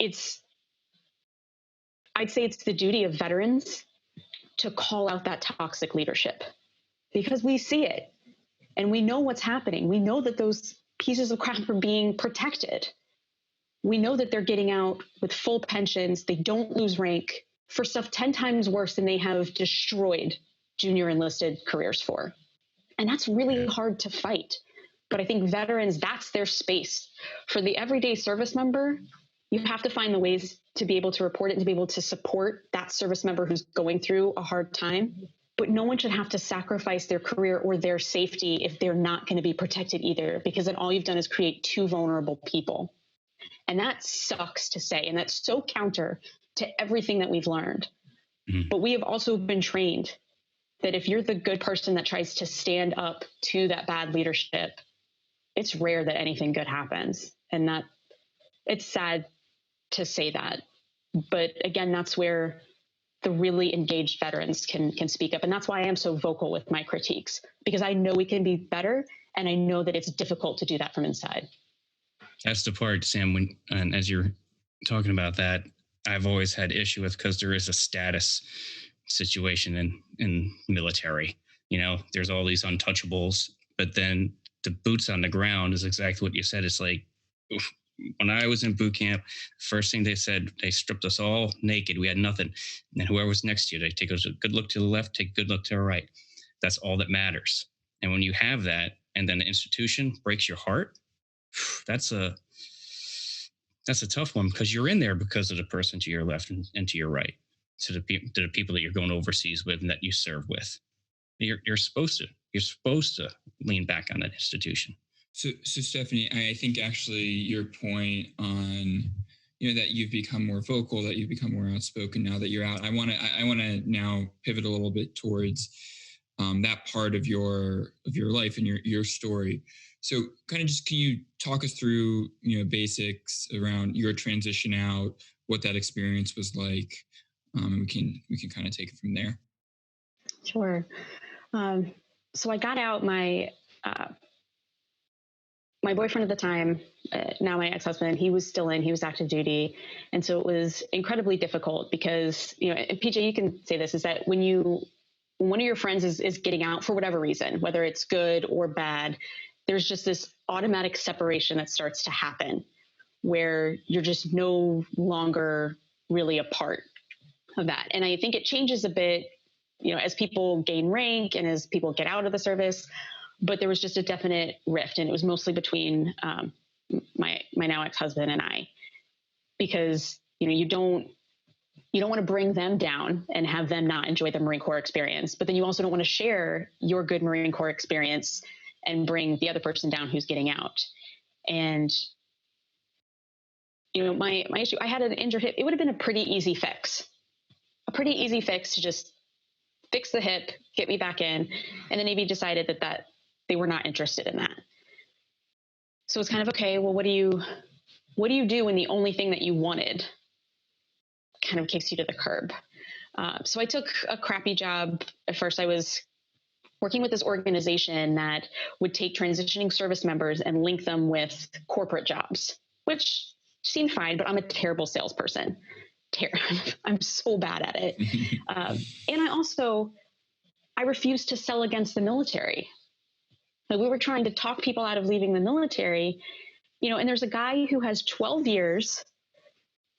S3: I'd say it's the duty of veterans to call out that toxic leadership, because we see it and we know what's happening. We know that those pieces of crap are being protected. We know that they're getting out with full pensions. They don't lose rank for stuff 10 times worse than they have destroyed junior enlisted careers for. And that's really hard to fight. But I think veterans, that's their space. For the everyday service member, you have to find the ways to be able to report it and to be able to support that service member who's going through a hard time. But no one should have to sacrifice their career or their safety if they're not going to be protected either, because then all you've done is create two vulnerable people. And that sucks to say. And that's so counter to everything that we've learned. But we have also been trained that if you're the good person that tries to stand up to that bad leadership, it's rare that anything good happens. And that it's sad to say that. But again, that's where the really engaged veterans can speak up. And that's why I am so vocal with my critiques, because I know we can be better. And I know that it's difficult to do that from inside.
S2: That's the part, Sam, and as you're talking about that, I've always had issue with, because there is a status situation in military. There's all these untouchables, but then the boots on the ground is exactly what you said. It's like, when I was in boot camp, first thing they said, they stripped us all naked. We had nothing. And then whoever was next to you, they take a good look to the left, take a good look to the right. That's all that matters. And when you have that, and then the institution breaks your heart, that's a tough one, because you're in there because of the person to your left and to your right, to the people that you're going overseas with and that you serve with. You're supposed to lean back on that institution.
S1: So Stephanie, I think actually your point on, that you've become more vocal, that you've become more outspoken now that you're out. I want to now pivot a little bit towards that part of your life and your story. So kind of just, can you talk us through, basics around your transition out, what that experience was like? And we can kind of take it from there.
S3: Sure. So I got out. My boyfriend at the time, now my ex-husband, he was active duty. And so it was incredibly difficult because, and PJ, you can say this, is that when one of your friends is getting out for whatever reason, whether it's good or bad, there's just this automatic separation that starts to happen where you're just no longer really a part of that. And I think it changes a bit, as people gain rank and as people get out of the service. But there was just a definite rift, and it was mostly between my now ex-husband and I, because you don't want to bring them down and have them not enjoy the Marine Corps experience, but then you also don't want to share your good Marine Corps experience and bring the other person down who's getting out. And my issue, I had an injured hip. It would have been a pretty easy fix to just fix the hip, get me back in, and the Navy decided that they were not interested in that. So it's kind of, okay, well, what do you do when the only thing that you wanted kind of kicks you to the curb? So I took a crappy job. At first, I was working with this organization that would take transitioning service members and link them with corporate jobs, which seemed fine, but I'm a terrible salesperson. I'm so bad at it. And I refused to sell against the military. Like, we were trying to talk people out of leaving the military, and there's a guy who has 12 years,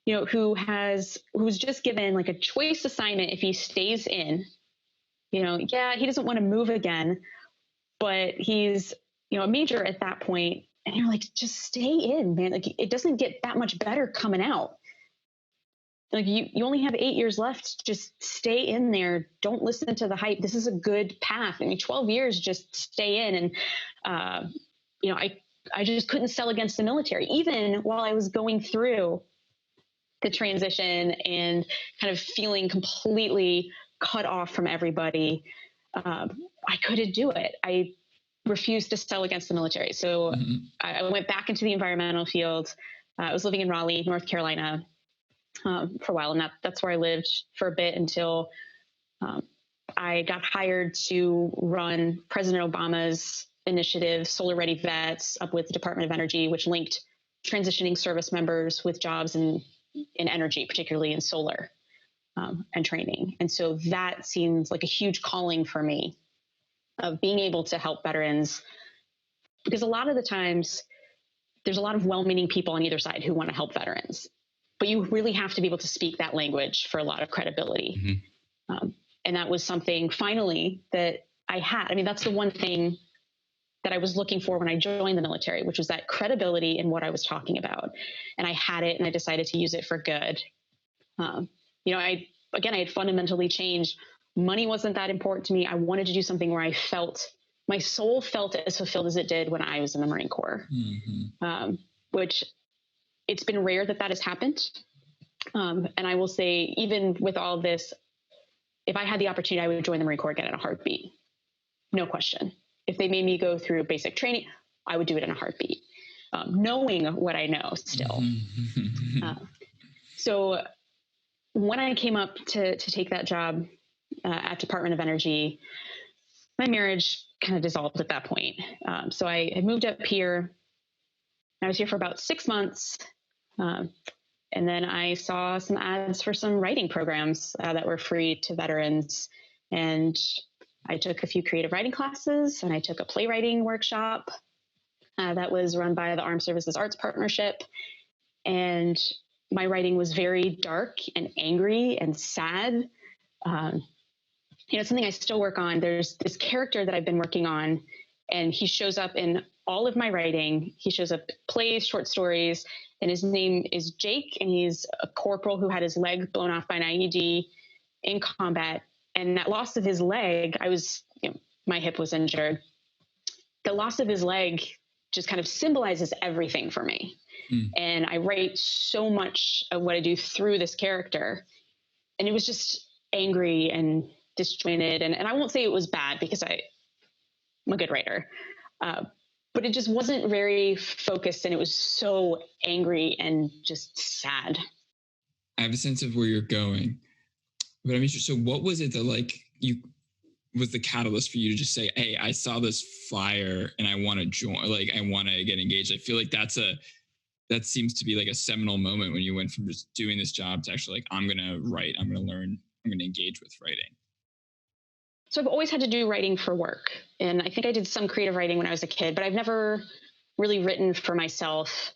S3: who's just given like a choice assignment if he stays in, he doesn't want to move again, but he's, a major at that point. And you're like, just stay in, man. Like, it doesn't get that much better coming out. Like, you only have 8 years left. Just stay in there. Don't listen to the hype. This is a good path. 12 years, just stay in. And, I just couldn't sell against the military, even while I was going through the transition and kind of feeling completely cut off from everybody. I couldn't do it. I refused to sell against the military. So I went back into the environmental field. I was living in Raleigh, North Carolina, for a while. And that's where I lived for a bit until I got hired to run President Obama's initiative, Solar Ready Vets, up with the Department of Energy, which linked transitioning service members with jobs in energy, particularly in solar and training. And so that seems like a huge calling for me, of being able to help veterans, because a lot of the times there's a lot of well-meaning people on either side who want to help veterans, but you really have to be able to speak that language for a lot of credibility. And that was something finally that I had. That's the one thing that I was looking for when I joined the military, which was that credibility in what I was talking about. And I had it, and I decided to use it for good. I had fundamentally changed. Money wasn't that important to me. I wanted to do something where my soul felt as fulfilled as it did when I was in the Marine Corps, which it's been rare that has happened. And I will say, even with all this, if I had the opportunity, I would join the Marine Corps again in a heartbeat. No question. If they made me go through basic training, I would do it in a heartbeat, knowing what I know still. So when I came up to take that job at Department of Energy, my marriage kind of dissolved at that point. So I had moved up here. I was here for about 6 months. And then I saw some ads for some writing programs that were free to veterans. And I took a few creative writing classes, and I took a playwriting workshop. that was run by the Armed Services Arts Partnership. And my writing was very dark and angry and sad. It's something I still work on. There's this character that I've been working on, and he shows up in all of my writing. He shows up plays, short stories, and his name is Jake, and he's a corporal who had his leg blown off by an IED in combat. And that loss of his leg, my hip was injured. The loss of his leg just kind of symbolizes everything for me. And I write so much of what I do through this character. And it was just angry and disjointed. And I won't say it was bad because I'm a good writer. But it just wasn't very focused, and it was so angry and just sad.
S1: I have a sense of where you're going, but I'm interested. So what was it that was the catalyst for you to just say, hey, I saw this flyer and I want to join, I want to get engaged? I feel like that seems to be like a seminal moment when you went from just doing this job to actually I'm going to write, I'm going to learn, I'm going to engage with writing.
S3: So I've always had to do writing for work. And I think I did some creative writing when I was a kid, but I've never really written for myself.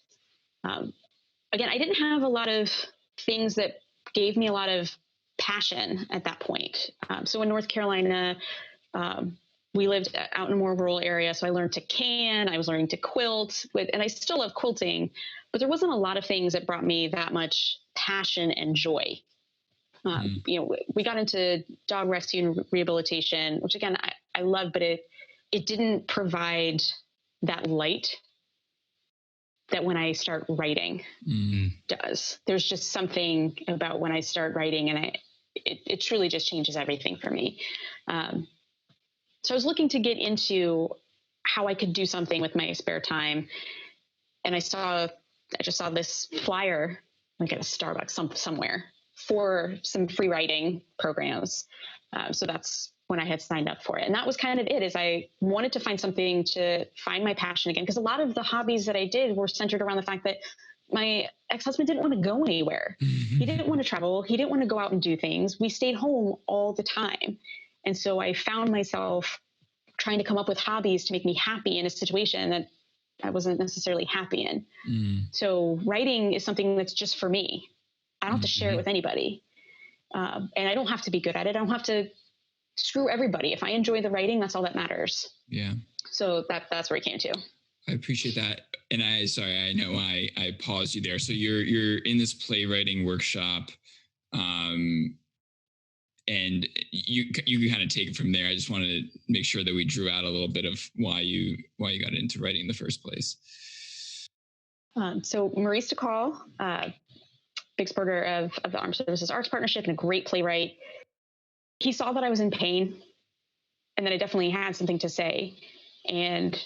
S3: Again, I didn't have a lot of things that gave me a lot of passion at that point. So in North Carolina, we lived out in a more rural area. So I learned to can, I was learning to quilt and I still love quilting, but there wasn't a lot of things that brought me that much passion and joy. We got into dog rescue and rehabilitation, which again, I love, but it didn't provide that light that when I start writing does. There's just something about when I start writing, and it truly just changes everything for me. So I was looking to get into how I could do something with my spare time. And I just saw this flyer, like at a Starbucks somewhere, for some free writing programs. So that's when I had signed up for it. And that was kind of it, is I wanted to find something to find my passion again. Because a lot of the hobbies that I did were centered around the fact that my ex-husband didn't want to go anywhere. He didn't want to travel. He didn't want to go out and do things. We stayed home all the time. And so I found myself trying to come up with hobbies to make me happy in a situation that I wasn't necessarily happy in. So writing is something that's just for me. I don't have to share it with anybody. And I don't have to be good at it. I don't have to screw everybody. If I enjoy the writing, that's all that matters. Yeah. So that's where I came to.
S1: I appreciate that. And I know I paused you there. So you're in this playwriting workshop, and you can kind of take it from there. I just wanted to make sure that we drew out a little bit of why you got into writing in the first place.
S3: So Maurice DeCall, big supporter of the Armed Services Arts Partnership and a great playwright. He saw that I was in pain and that I definitely had something to say, and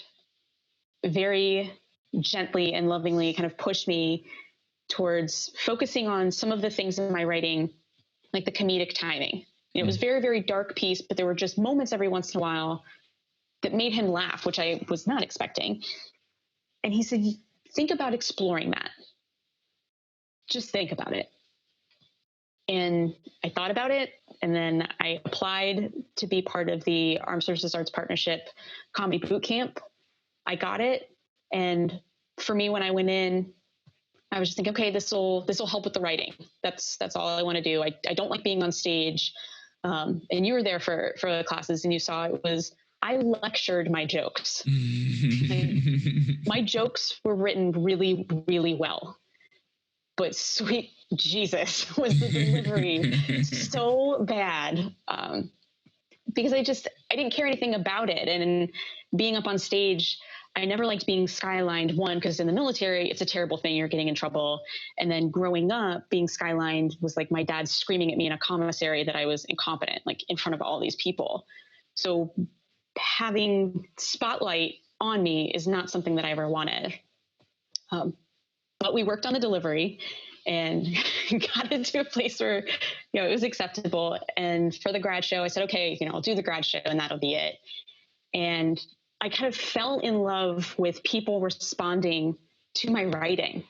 S3: very gently and lovingly kind of pushed me towards focusing on some of the things in my writing, like the comedic timing. It was very, very dark piece, but there were just moments every once in a while that made him laugh, which I was not expecting. And he said, think about exploring that. Just think about it. And I thought about it, and then I applied to be part of the Armed Services Arts Partnership Comedy Boot Camp. I got it. And for me, when I went in, I was just thinking, okay, this will help with the writing. That's all I want to do. I don't like being on stage. And you were there for the classes, and you saw I lectured my jokes. My jokes were written really, really well. But sweet Jesus, was the delivery so bad, because I didn't care anything about it. And being up on stage, I never liked being skylined, one, because in the military, it's a terrible thing. You're getting in trouble. And then growing up, being skylined was like my dad screaming at me in a commissary that I was incompetent, like in front of all these people. So having spotlight on me is not something that I ever wanted. But we worked on the delivery and got into a place where, it was acceptable. And for the grad show, I said, okay, I'll do the grad show and that'll be it. And I kind of fell in love with people responding to my writing.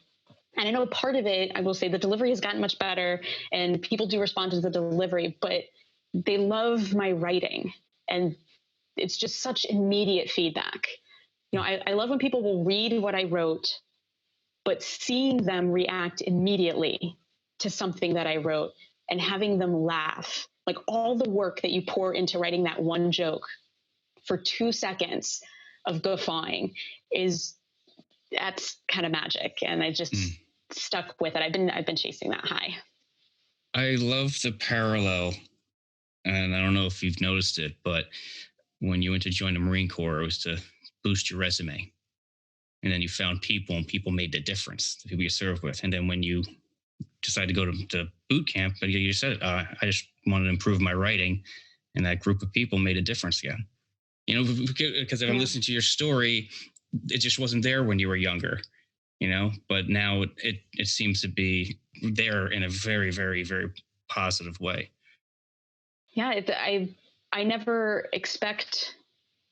S3: And I know part of it, I will say the delivery has gotten much better and people do respond to the delivery, but they love my writing. And it's just such immediate feedback. I love when people will read what I wrote, but seeing them react immediately to something that I wrote and having them laugh, like all the work that you pour into writing that one joke for 2 seconds of guffawing that's kind of magic. And I just stuck with it. I've been chasing that high.
S2: I love the parallel, and I don't know if you've noticed it, but when you went to join the Marine Corps, it was to boost your resume. And then you found people, and people made the difference, the people you served with. And then when you decided to go to boot camp, but you said, I just wanted to improve my writing, and that group of people made a difference again. Because if I'm listening to your story, it just wasn't there when you were younger, but now it seems to be there in a very, very, very positive way.
S3: Yeah, I never expect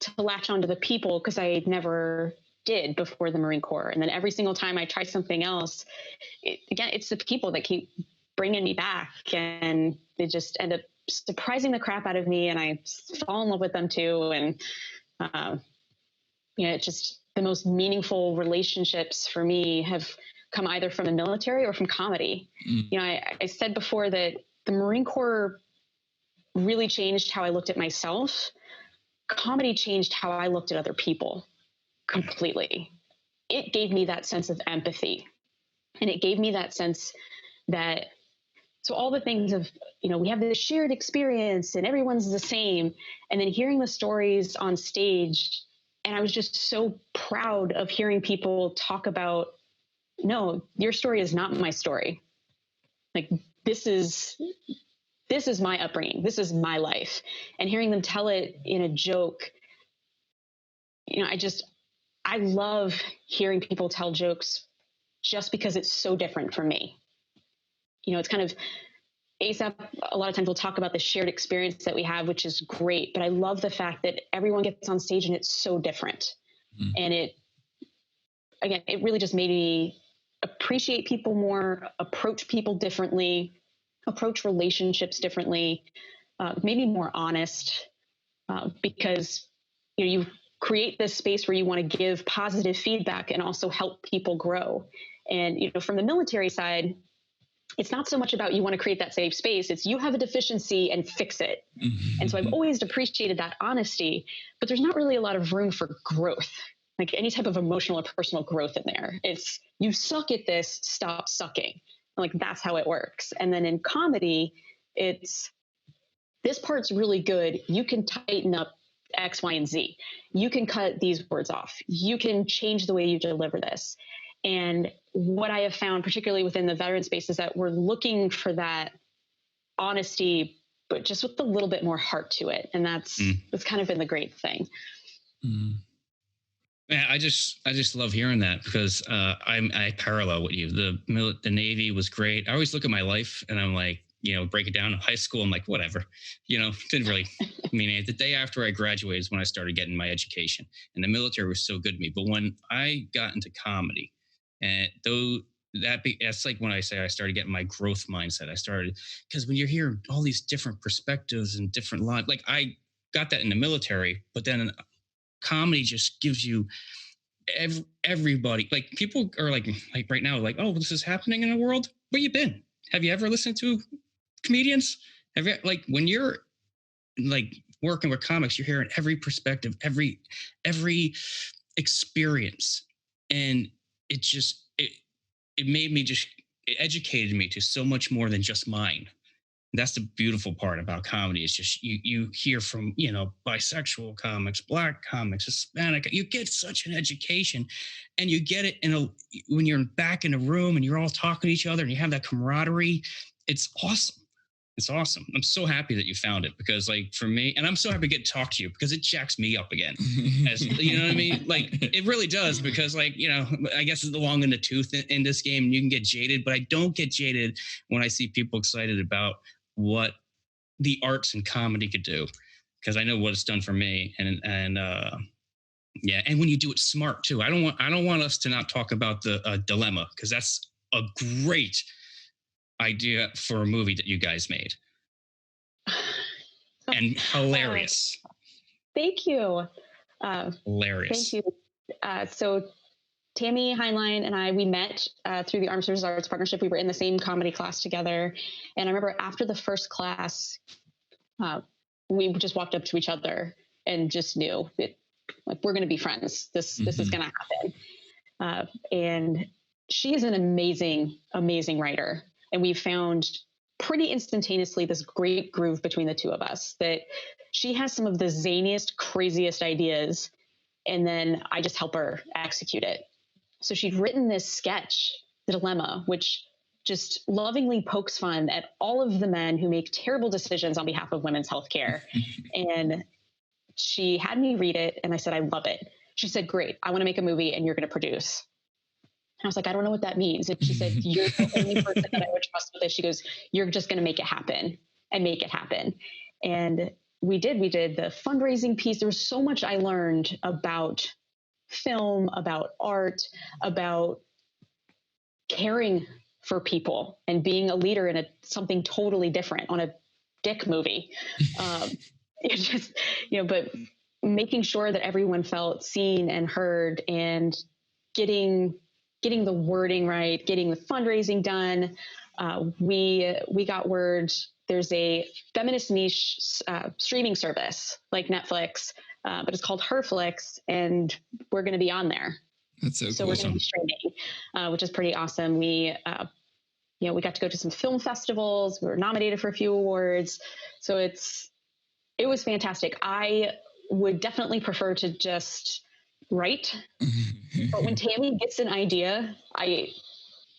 S3: to latch onto the people because I never did before the Marine Corps. And then every single time I try something else, it's the people that keep bringing me back, and they just end up surprising the crap out of me, and I fall in love with them too. And it's just the most meaningful relationships for me have come either from the military or from comedy. I said before that the Marine Corps really changed how I looked at myself. Comedy changed how I looked at other people completely. It gave me that sense of empathy, and it gave me that sense that, so all the things of, we have this shared experience and everyone's the same. And then hearing the stories on stage, and I was just so proud of hearing people talk about, no, your story is not my story. Like, this is my upbringing. This is my life. And hearing them tell it in a joke, I love hearing people tell jokes just because it's so different from me. It's kind of ASAP. A lot of times we'll talk about the shared experience that we have, which is great. But I love the fact that everyone gets on stage and it's so different. And it really just made me appreciate people more, approach people differently, approach relationships differently, maybe more honest, because you create this space where you want to give positive feedback and also help people grow. And from the military side, it's not so much about you want to create that safe space. It's you have a deficiency and fix it. And so I've always appreciated that honesty, but there's not really a lot of room for growth, like any type of emotional or personal growth in there. It's you suck at this, stop sucking. Like, that's how it works. And then in comedy, it's this part's really good. You can tighten up X, Y, and Z. You can cut these words off. You can change the way you deliver this. And what I have found, particularly within the veteran space, is that we're looking for that honesty, but just with a little bit more heart to it. And that's kind of been the great thing.
S2: Yeah, I just love hearing that, because I parallel with you. The Navy was great. I always look at my life and I'm like, break it down. In high school, I'm like, whatever, didn't really mean it. The day after I graduated is when I started getting my education, and the military was so good to me. But when I got into comedy, and that's like when I say I started getting my growth mindset. Because when you're hearing all these different perspectives and different lives, like I got that in the military, but then comedy just gives you everybody. Like, people are like right now, like, oh, this is happening in the world. Where you been? Have you ever listened to comedians? Have you, like, when you're like working with comics, you're hearing every perspective, every experience, and it made me it educated me to so much more than just mine. That's the beautiful part about comedy. It's just you hear from bisexual comics, Black comics, Hispanic. You get such an education, and you get it when you're back in a room and you're all talking to each other and you have that camaraderie. It's awesome. It's awesome. I'm so happy that you found it, because, like, for me, and I'm so happy to get to talk to you, because it jacks me up again. As, you know what I mean? Like, it really does, because, like, I guess it's the long in the tooth in this game, and you can get jaded, but I don't get jaded when I see people excited about what the arts and comedy could do, because I know what it's done for me. And when you do it smart too. I don't want us to not talk about the dilemma, because that's a great idea for a movie that you guys made, and hilarious.
S3: Thank you.
S2: Hilarious.
S3: Thank you. So Tammy Heinlein and I, we met through the Armed Services Arts Partnership. We were in the same comedy class together. And I remember after the first class, we just walked up to each other and just knew it, like, we're going to be friends. This is going to happen. And she is an amazing, amazing writer. And we found pretty instantaneously this great groove between the two of us, that she has some of the zaniest, craziest ideas. And then I just help her execute it. So she'd written this sketch, The Dilemma, which just lovingly pokes fun at all of the men who make terrible decisions on behalf of women's healthcare. And she had me read it, and I said, I love it. She said, great, I want to make a movie and you're going to produce. And I was like, I don't know what that means. And she said, you're the only person that I would trust with this. She goes, you're just going to make it happen and make it happen. And we did the fundraising piece. There was so much I learned about film, about art, about caring for people and being a leader in something totally different on a dick movie. It just, but making sure that everyone felt seen and heard, and getting the wording right, getting the fundraising done. We got word there's a feminist niche streaming service like Netflix, but it's called Herflix, and we're going to be on there.
S1: That's so cool.
S3: We're going to be streaming, which is pretty awesome. We got to go to some film festivals. We were nominated for a few awards. So it was fantastic. I would definitely prefer to just write, but when Tammy gets an idea,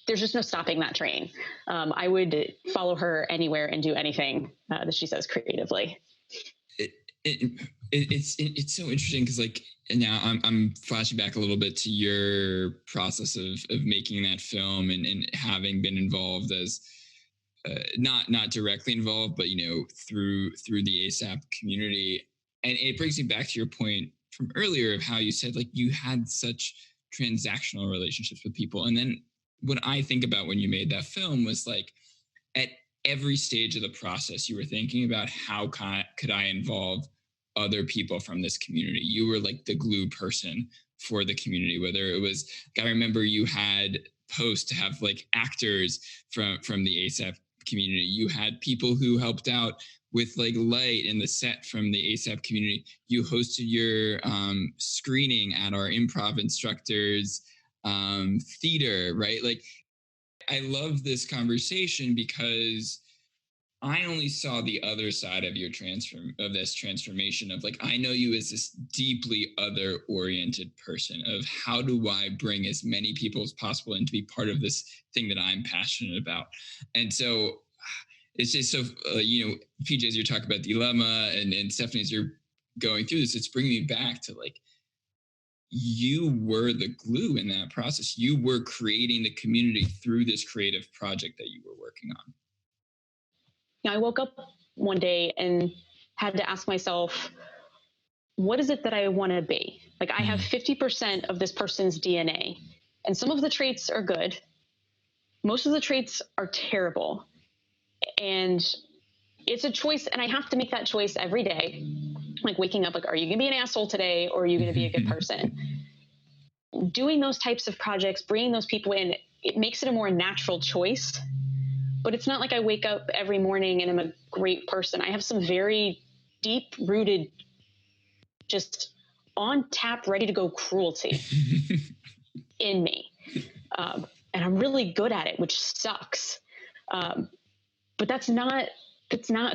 S3: there's just no stopping that train. I would follow her anywhere and do anything that she says creatively.
S1: It's so interesting because, like, now I'm flashing back a little bit to your process of making that film and having been involved as not directly involved, but through the ASAP community. And it brings me back to your point from earlier of how you said, like, you had such transactional relationships with people. And then what I think about when you made that film was, like, at every stage of the process, you were thinking about how could I involve other people from this community. You were like the glue person for the community, whether it was, I remember you had posts to have like actors from the ASAP community. You had people who helped out with like light and the set from the ASAP community. You hosted your screening at our improv instructors theater, right? Like, I love this conversation because I only saw the other side of your this transformation of, like, I know you as this deeply other oriented person of how do I bring as many people as possible in to be part of this thing that I'm passionate about. And so it's just so, PJ, as you're talking about dilemma and Stephanie, as you're going through this, it's bringing me back to, like, you were the glue in that process. You were creating the community through this creative project that you were working on.
S3: I woke up one day and had to ask myself, what is it that I want to be? Like, I have 50% of this person's DNA, and some of the traits are good. Most of the traits are terrible. And it's a choice, and I have to make that choice every day. Like, waking up, like, are you going to be an asshole today, or are you going to be a good person? Doing those types of projects, bringing those people in, it makes it a more natural choice. But it's not like I wake up every morning and I'm a great person. I have some very deep-rooted, just on tap, ready to go cruelty in me. And I'm really good at it, which sucks. But that's not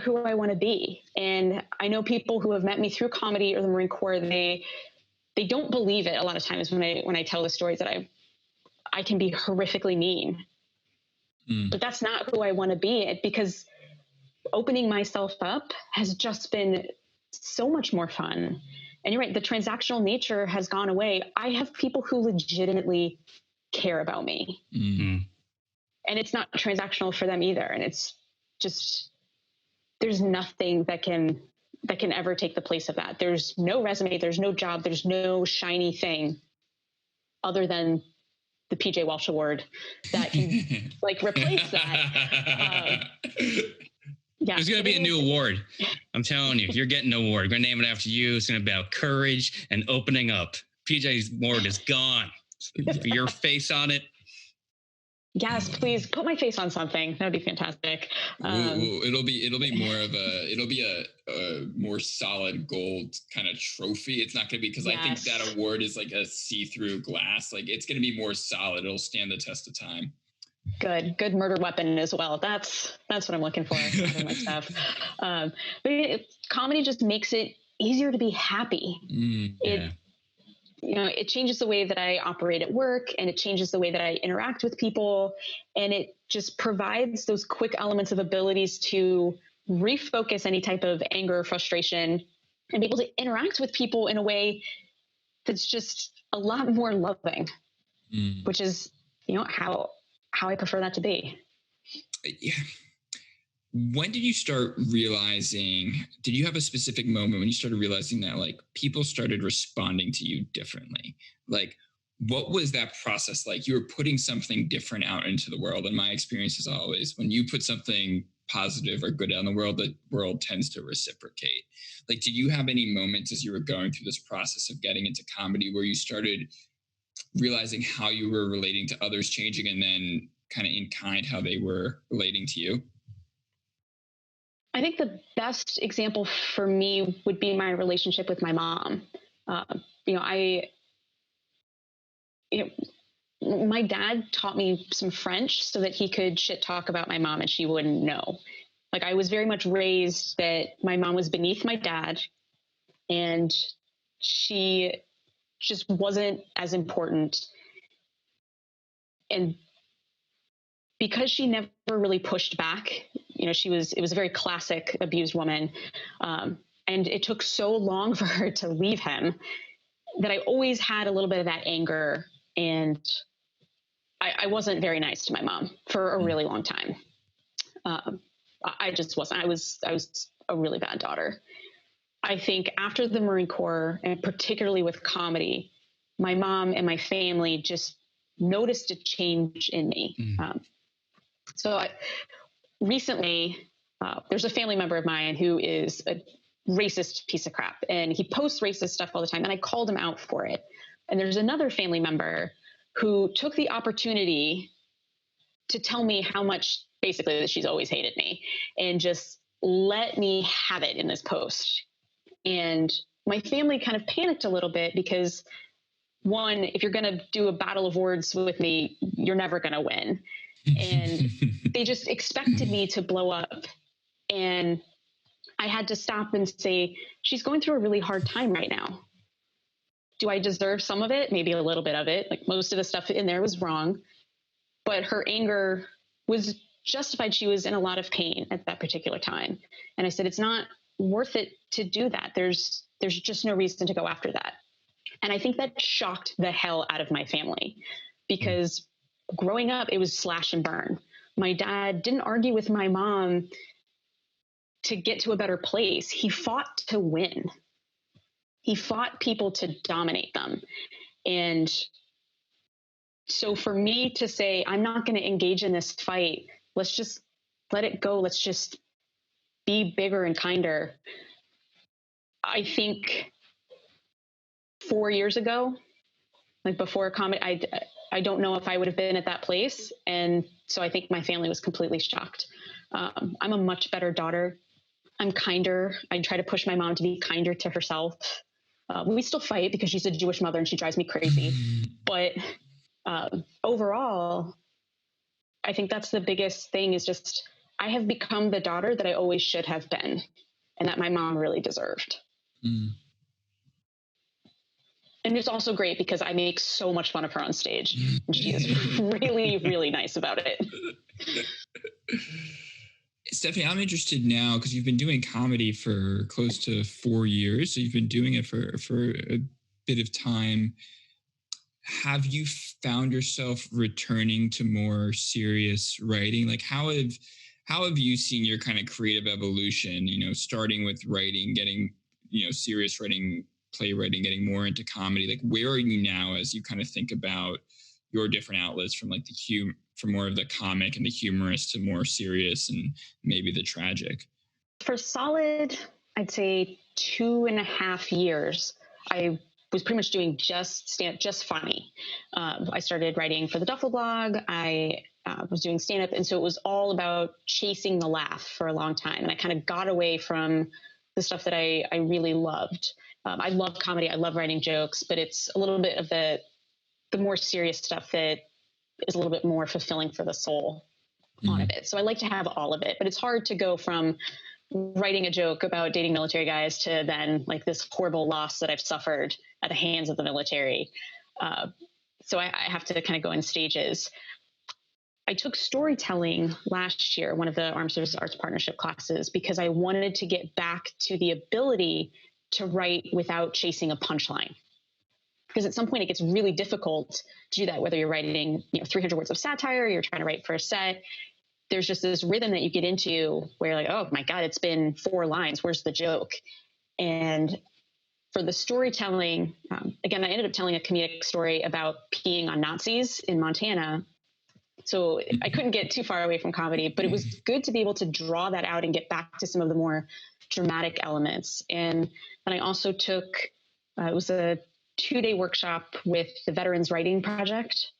S3: who I want to be. And I know people who have met me through comedy or the Marine Corps, they don't believe it a lot of times when I tell the stories that I can be horrifically mean. But that's not who I want to be, because opening myself up has just been so much more fun. And you're right, the transactional nature has gone away. I have people who legitimately care about me. Mm-hmm. And it's not transactional for them either. And it's just, there's nothing that can ever take the place of that. There's no resume, there's no job, there's no shiny thing other than the PJ Walsh Award that can like replace that. Yeah,
S2: there's going to be a new award. I'm telling you, you're getting an award. We're going to name it after you. It's going to be about courage and opening up. PJ's award is gone. Your face on it.
S3: Yes, please put my face on something. That would be fantastic.
S1: It'll be a more solid gold kind of trophy. It's not going to be, because I think that award is like a see-through glass. Like, it's going to be more solid. It'll stand the test of time.
S3: Good murder weapon as well. That's what I'm looking for out of my stuff. But comedy just makes it easier to be happy. It changes the way that I operate at work, and it changes the way that I interact with people. And it just provides those quick elements of abilities to refocus any type of anger or frustration and be able to interact with people in a way that's just a lot more loving, which is, how I prefer that to be.
S1: Yeah. When did you start realizing, did you have a specific moment when you started realizing that like people started responding to you differently? Like, what was that process like? You were putting something different out into the world. And my experience is always, when you put something positive or good out in the world tends to reciprocate. Like, did you have any moments as you were going through this process of getting into comedy where you started realizing how you were relating to others changing, and then kind of in kind how they were relating to you?
S3: I think the best example for me would be my relationship with my mom. My dad taught me some French so that he could shit talk about my mom and she wouldn't know. Like, I was very much raised that my mom was beneath my dad, and she just wasn't as important. And because she never really pushed back, it was a very classic abused woman. And it took so long for her to leave him that I always had a little bit of that anger. And I wasn't very nice to my mom for a really long time. I just wasn't. I was a really bad daughter. I think after the Marine Corps, and particularly with comedy, my mom and my family just noticed a change in me. Recently, there's a family member of mine who is a racist piece of crap, and he posts racist stuff all the time, and I called him out for it. And there's another family member who took the opportunity to tell me how much, basically, that she's always hated me, and just let me have it in this post. And my family kind of panicked a little bit because, one, if you're going to do a battle of words with me, you're never going to win. And they just expected me to blow up. And I had to stop and say, she's going through a really hard time right now. Do I deserve some of it? Maybe a little bit of it. Like, most of the stuff in there was wrong, but her anger was justified. She was in a lot of pain at that particular time. And I said, it's not worth it to do that. There's just no reason to go after that. And I think that shocked the hell out of my family, because growing up, it was slash and burn. My dad didn't argue with my mom to get to a better place. He fought to win. He fought people to dominate them. And so for me to say, I'm not going to engage in this fight, let's just let it go. Let's just be bigger and kinder. I think 4 years ago, like before comedy, I don't know if I would have been at that place. And so I think my family was completely shocked. I'm a much better daughter. I'm kinder. I try to push my mom to be kinder to herself. We still fight because she's a Jewish mother and she drives me crazy. But overall, I think that's the biggest thing, is just I have become the daughter that I always should have been, and that my mom really deserved. And it's also great because I make so much fun of her on stage. And she is really, really nice about it.
S1: Stephanie, I'm interested now, because you've been doing comedy for close to 4 years. So you've been doing it for a bit of time. Have you found yourself returning to more serious writing? Like, how have you seen your kind of creative evolution, starting with writing, getting, serious writing, playwriting, getting more into comedy? Like, where are you now as you kind of think about your different outlets from like from more of the comic and the humorous to more serious and maybe the tragic? For
S3: solid, I'd say 2.5 years, I was pretty much doing just funny. I started writing for the Duffel blog. I was doing stand-up. And so it was all about chasing the laugh for a long time. And I kind of got away from the stuff that I really loved. I love comedy. I love writing jokes, but it's a little bit of the more serious stuff that is a little bit more fulfilling for the soul on it. So I like to have all of it, but it's hard to go from writing a joke about dating military guys to then like this horrible loss that I've suffered at the hands of the military. So I have to kind of go in stages. I took storytelling last year, one of the Armed Services Arts Partnership classes, because I wanted to get back to the ability to write without chasing a punchline. Because at some point it gets really difficult to do that, whether you're writing 300 words of satire, or you're trying to write for a set. There's just this rhythm that you get into where you're like, oh my God, it's been 4 lines. Where's the joke? And for the storytelling, again, I ended up telling a comedic story about peeing on Nazis in Montana. So I couldn't get too far away from comedy, but it was good to be able to draw that out and get back to some of the more dramatic elements. And then I also took, it was a 2-day workshop with the Veterans Writing Project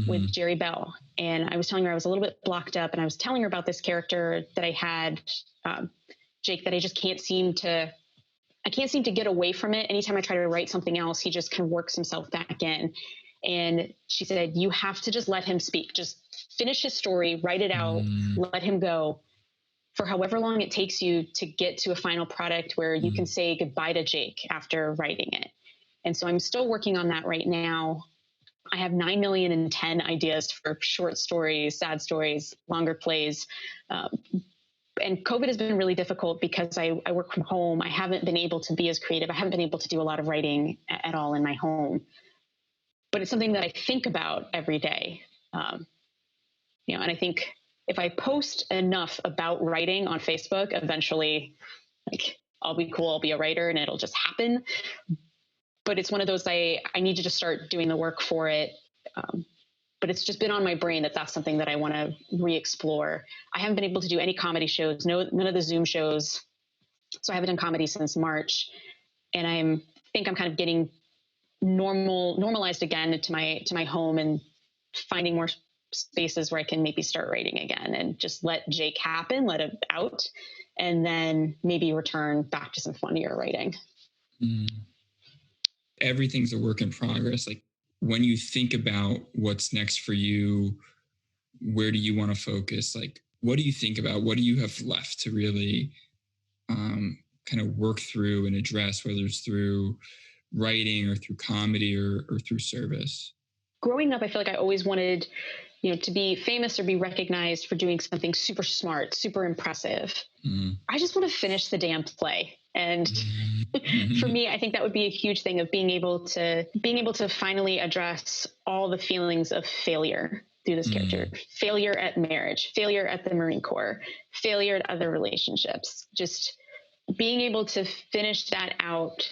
S3: with Jerry Bell. And I was telling her I was a little bit blocked up, and I was telling her about this character that I had, Jake, that I just can't seem to get away from it. Anytime I try to write something else, he just kind of works himself back in. And she said, you have to just let him speak. Just finish his story, write it out, let him go for however long it takes you to get to a final product where you can say goodbye to Jake after writing it. And so I'm still working on that right now. I have 9,010,000 ideas for short stories, sad stories, longer plays. And COVID has been really difficult because I work from home. I haven't been able to be as creative. I haven't been able to do a lot of writing at all in my home. But it's something that I think about every day. And I think if I post enough about writing on Facebook, eventually, like, I'll be cool, I'll be a writer, and it'll just happen. But it's one of those, I need to just start doing the work for it. But it's just been on my brain that that's something that I want to re-explore. I haven't been able to do any comedy shows, none of the Zoom shows. So I haven't done comedy since March. And I think I'm kind of getting normalized again to my home and finding more spaces where I can maybe start writing again and just let Jake happen, let it out, and then maybe return back to some funnier writing.
S1: Everything's a work in progress. Like, when you think about what's next for you, where do you want to focus? Like, what do you think about? What do you have left to really kind of work through and address, whether it's through writing or through comedy or through service?
S3: Growing up, I feel like I always wanted, to be famous or be recognized for doing something super smart, super impressive. I just want to finish the damn play. And for me, I think that would be a huge thing of being able to finally address all the feelings of failure through this character. Failure at marriage, failure at the Marine Corps, failure at other relationships. Just being able to finish that out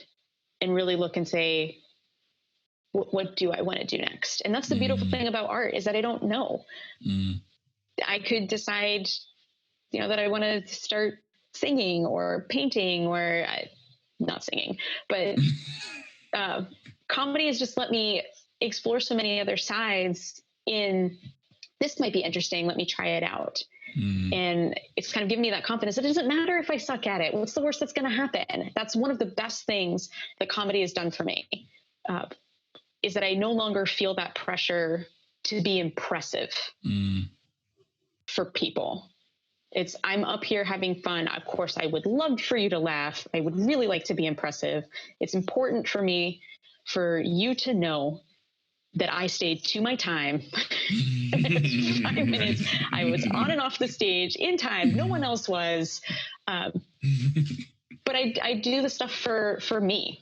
S3: and really look and say, what do I want to do next? And that's the beautiful thing about art, is that I don't know. I could decide, that I want to start singing or painting or not singing, but comedy has just let me explore so many other sides this might be interesting. Let me try it out. And it's kind of given me that confidence. It doesn't matter if I suck at it. What's the worst that's going to happen? That's one of the best things that comedy has done for me, is that I no longer feel that pressure to be impressive for people. I'm up here having fun. Of course, I would love for you to laugh. I would really like to be impressive. It's important for me for you to know that I stayed to my time. 5 minutes. I was on and off the stage in time. No one else was. But I do the stuff for me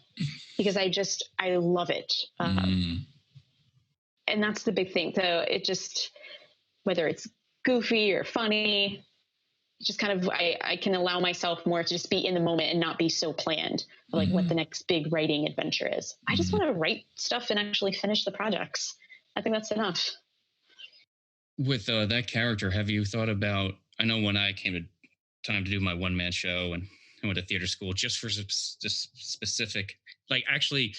S3: because I love it. And that's the big thing. So whether it's goofy or funny, just kind of, I can allow myself more to just be in the moment and not be so planned, like what the next big writing adventure is. I just want to write stuff and actually finish the projects. I think that's enough.
S2: With that character, have you thought about, I know when I came to time to do my one-man show and I went to theater school just for this specific like actually,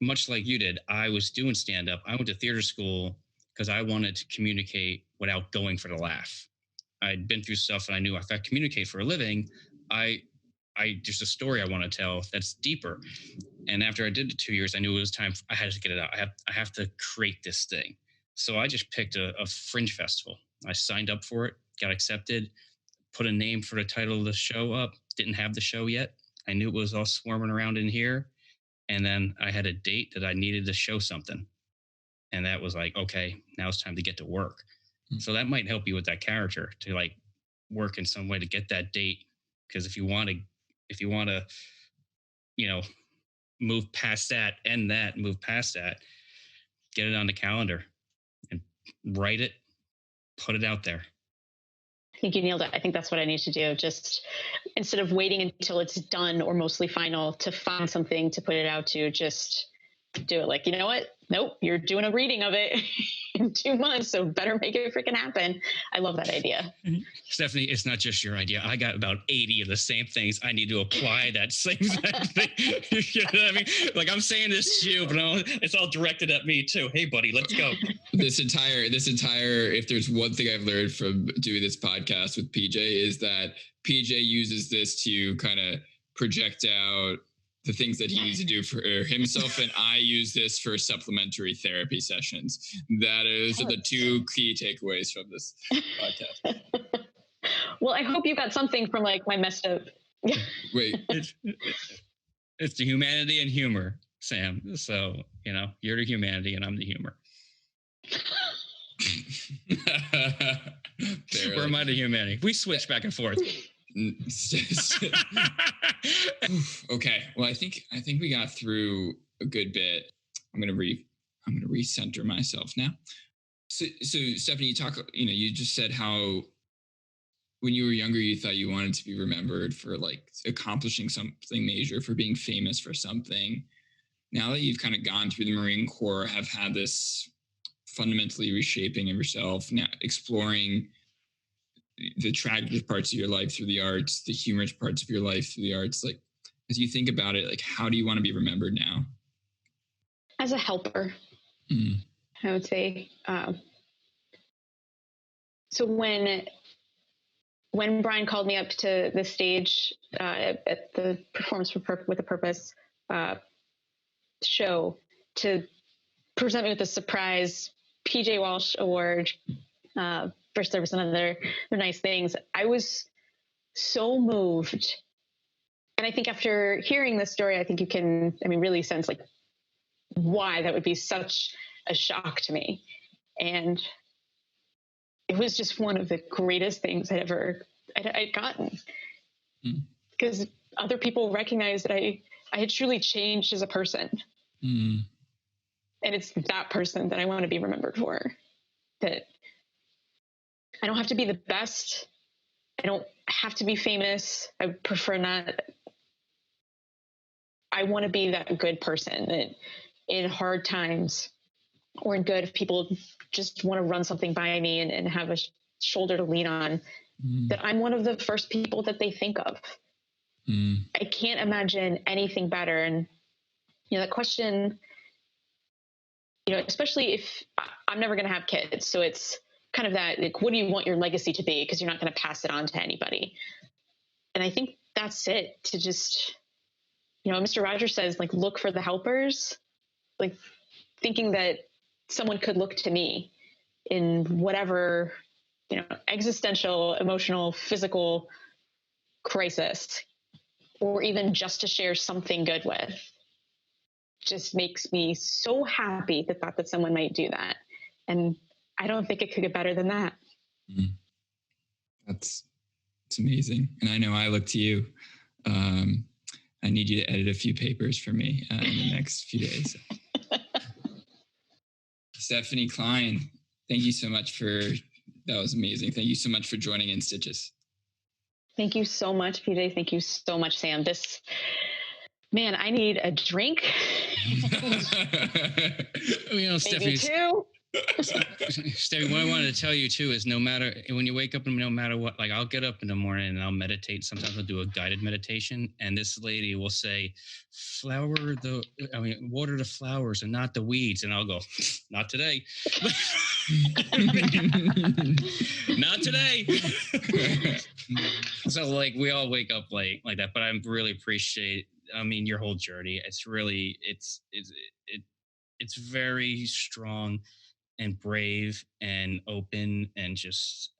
S2: much like you did, I was doing stand-up. I went to theater school because I wanted to communicate without going for the laugh. I'd been through stuff and I knew if I communicate for a living, I there's a story I want to tell that's deeper. And after I did the 2 years, I knew it was time. I had to get it out. I have to create this thing. So I just picked a fringe festival. I signed up for it, got accepted, put a name for the title of the show up. Didn't have the show yet. I knew it was all swarming around in here. And then I had a date that I needed to show something. And that was like, okay, now it's time to get to work. Mm-hmm. So that might help you with that character to like work in some way to get that date. Because if you want to, you know, move past that, move past that, get it on the calendar and write it, put it out there.
S3: I think you nailed it. I think that's what I need to do. Just instead of waiting until it's done or mostly final to find something to put it out to, just do it. Like, you know what? Nope, you're doing a reading of it in 2 months, so better make it freaking happen. I love that idea.
S2: Stephanie, it's not just your idea. I got about 80 of the same things. I need to apply that same thing. You know what I mean? Like, I'm saying this to you, but it's all directed at me too. Hey, buddy, let's go.
S1: This entire, if there's one thing I've learned from doing this podcast with PJ is that PJ uses this to kind of project out the things that he needs to do for himself, and I use this for supplementary therapy sessions. Those are the two key takeaways from this podcast.
S3: Well, I hope you got something from like my messed up.
S1: Wait,
S2: it's the humanity and humor, Sam. So, you know, you're the humanity and I'm the humor. Where am I the humanity? We switch back and forth.
S1: Okay. Well, I think we got through a good bit. I'm gonna recenter myself now. So Stephanie, you just said how when you were younger, you thought you wanted to be remembered for like accomplishing something major, for being famous for something. Now that you've kind of gone through the Marine Corps, have had this fundamentally reshaping of yourself, now exploring the tragic parts of your life through the arts, the humorous parts of your life through the arts. Like, as you think about it, like, how do you want to be remembered now?
S3: As a helper, I would say. So when Brian called me up to the stage at the Performance with a Purpose show to present me with a surprise PJ Walsh Award for service and other nice things, I was so moved. And I think after hearing this story, I think you can, really sense like why that would be such a shock to me. And it was just one of the greatest things I'd gotten. Because other people recognized that I had truly changed as a person. And it's that person that I want to be remembered for. That I don't have to be the best. I don't have to be famous. I would prefer not. I want to be that good person that in hard times or in good, if people just want to run something by me and have a shoulder to lean on, that I'm one of the first people that they think of. I can't imagine anything better. And, that question, especially if I'm never going to have kids. So it's kind of that, like, what do you want your legacy to be? Because you're not going to pass it on to anybody. And I think that's it, to just, Mr. Rogers says, like, look for the helpers, like thinking that someone could look to me in whatever, existential, emotional, physical crisis, or even just to share something good with, just makes me so happy, the thought that someone might do that. And I don't think it could get better than that.
S1: It's amazing. And I know I look to you. I need you to edit a few papers for me in the next few days. Stephanie Kline, thank you so much that was amazing. Thank you so much for joining In Stitches.
S3: Thank you so much, PJ. Thank you so much, Sam.
S2: Stephanie,
S3: I need a drink. Maybe two.
S2: Stevie, what I wanted to tell you too is no matter when you wake up and no matter what, like I'll get up in the morning and I'll meditate. Sometimes I'll do a guided meditation, and this lady will say, water the flowers and not the weeds. And I'll go, not today. Not today. So like we all wake up late like that, but I really appreciate, your whole journey. It's really, it's very strong and brave and open, and just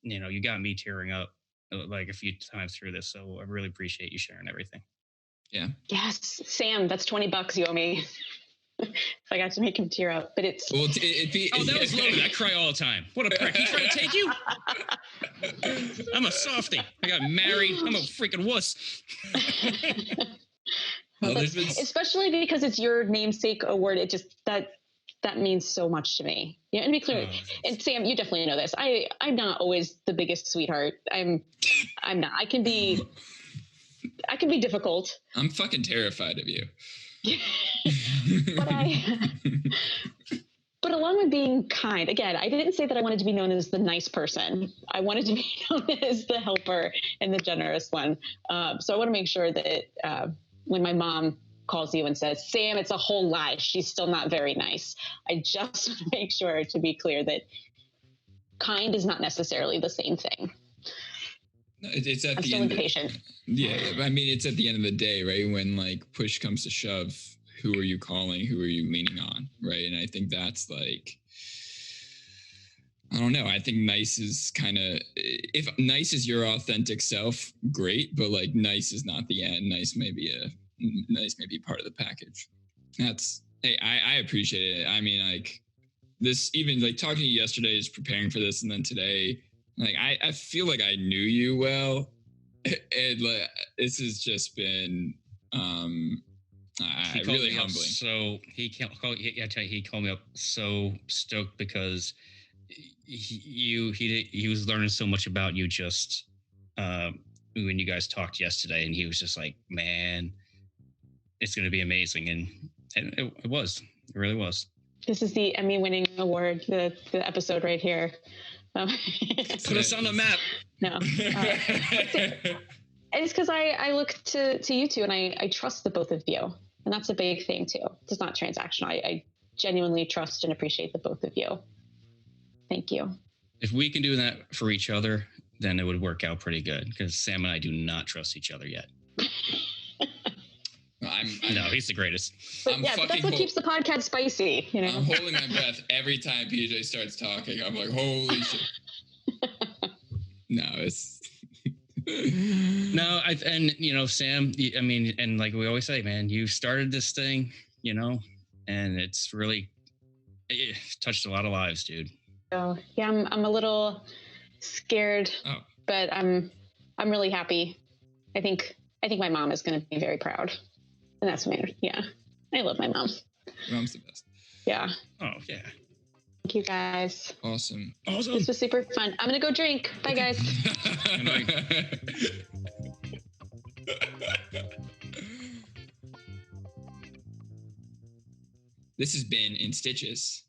S2: you got me tearing up like a few times through this, so I really appreciate you sharing everything.
S1: Yeah.
S3: Yes, Sam, that's $20 you owe me. If I got to make him tear up, but it's
S2: that was loaded. I cry all the time. What a prick. He's trying to take you. I'm a softie. I got married. I'm a freaking wuss.
S3: Especially because it's your namesake award. It just that means so much to me. Yeah, and to be clear, and Sam, you definitely know this. I'm not always the biggest sweetheart. I'm not. I can be difficult.
S1: I'm fucking terrified of you.
S3: But along with being kind, again, I didn't say that I wanted to be known as the nice person. I wanted to be known as the helper and the generous one. So I want to make sure that when my mom calls you and says, Sam, it's a whole lie, she's still not very nice. I just want to make sure to be clear that kind is not necessarily the same thing.
S1: It's at
S3: I'm
S1: the
S3: still
S1: end.
S3: Impatient.
S1: It's at the end of the day, right? When like push comes to shove, who are you calling? Who are you leaning on? Right. And I think that's like, I don't know. I think nice is kind of, if nice is your authentic self, great. But like nice is not the end. Nice may be part of the package. I appreciate it. I mean, like this, even like talking to you yesterday, is preparing for this. And then today, like, I feel like I knew you well. And like, this has just been, really humbling.
S2: So he called me up so stoked because he was learning so much about you just when you guys talked yesterday, and he was just like, man, it's going to be amazing. And it really was. This is the Emmy-winning award, the episode right here.
S3: Put
S2: us on the map.
S3: No. It's because I look to you two, and I trust the both of you. And that's a big thing too. It's not transactional. I genuinely trust and appreciate the both of you. Thank you.
S2: If we can do that for each other, then it would work out pretty good, because Sam and I do not trust each other yet. No, he's the greatest.
S3: But that's what keeps the podcast spicy. You know,
S1: I'm holding my breath every time PJ starts talking. I'm like, holy shit. No, it's
S2: no. Sam. I mean, and like we always say, man, you started this thing, and it's really touched a lot of lives, dude.
S3: So yeah, I'm a little scared, but I'm really happy. I think my mom is going to be very proud. And that's me. Yeah. I love my mom.
S1: Your mom's the best.
S3: Yeah.
S2: Oh, yeah.
S3: Thank you, guys.
S1: Awesome.
S3: This was super fun. I'm going to go drink. Bye, guys.
S1: This has been In Stitches.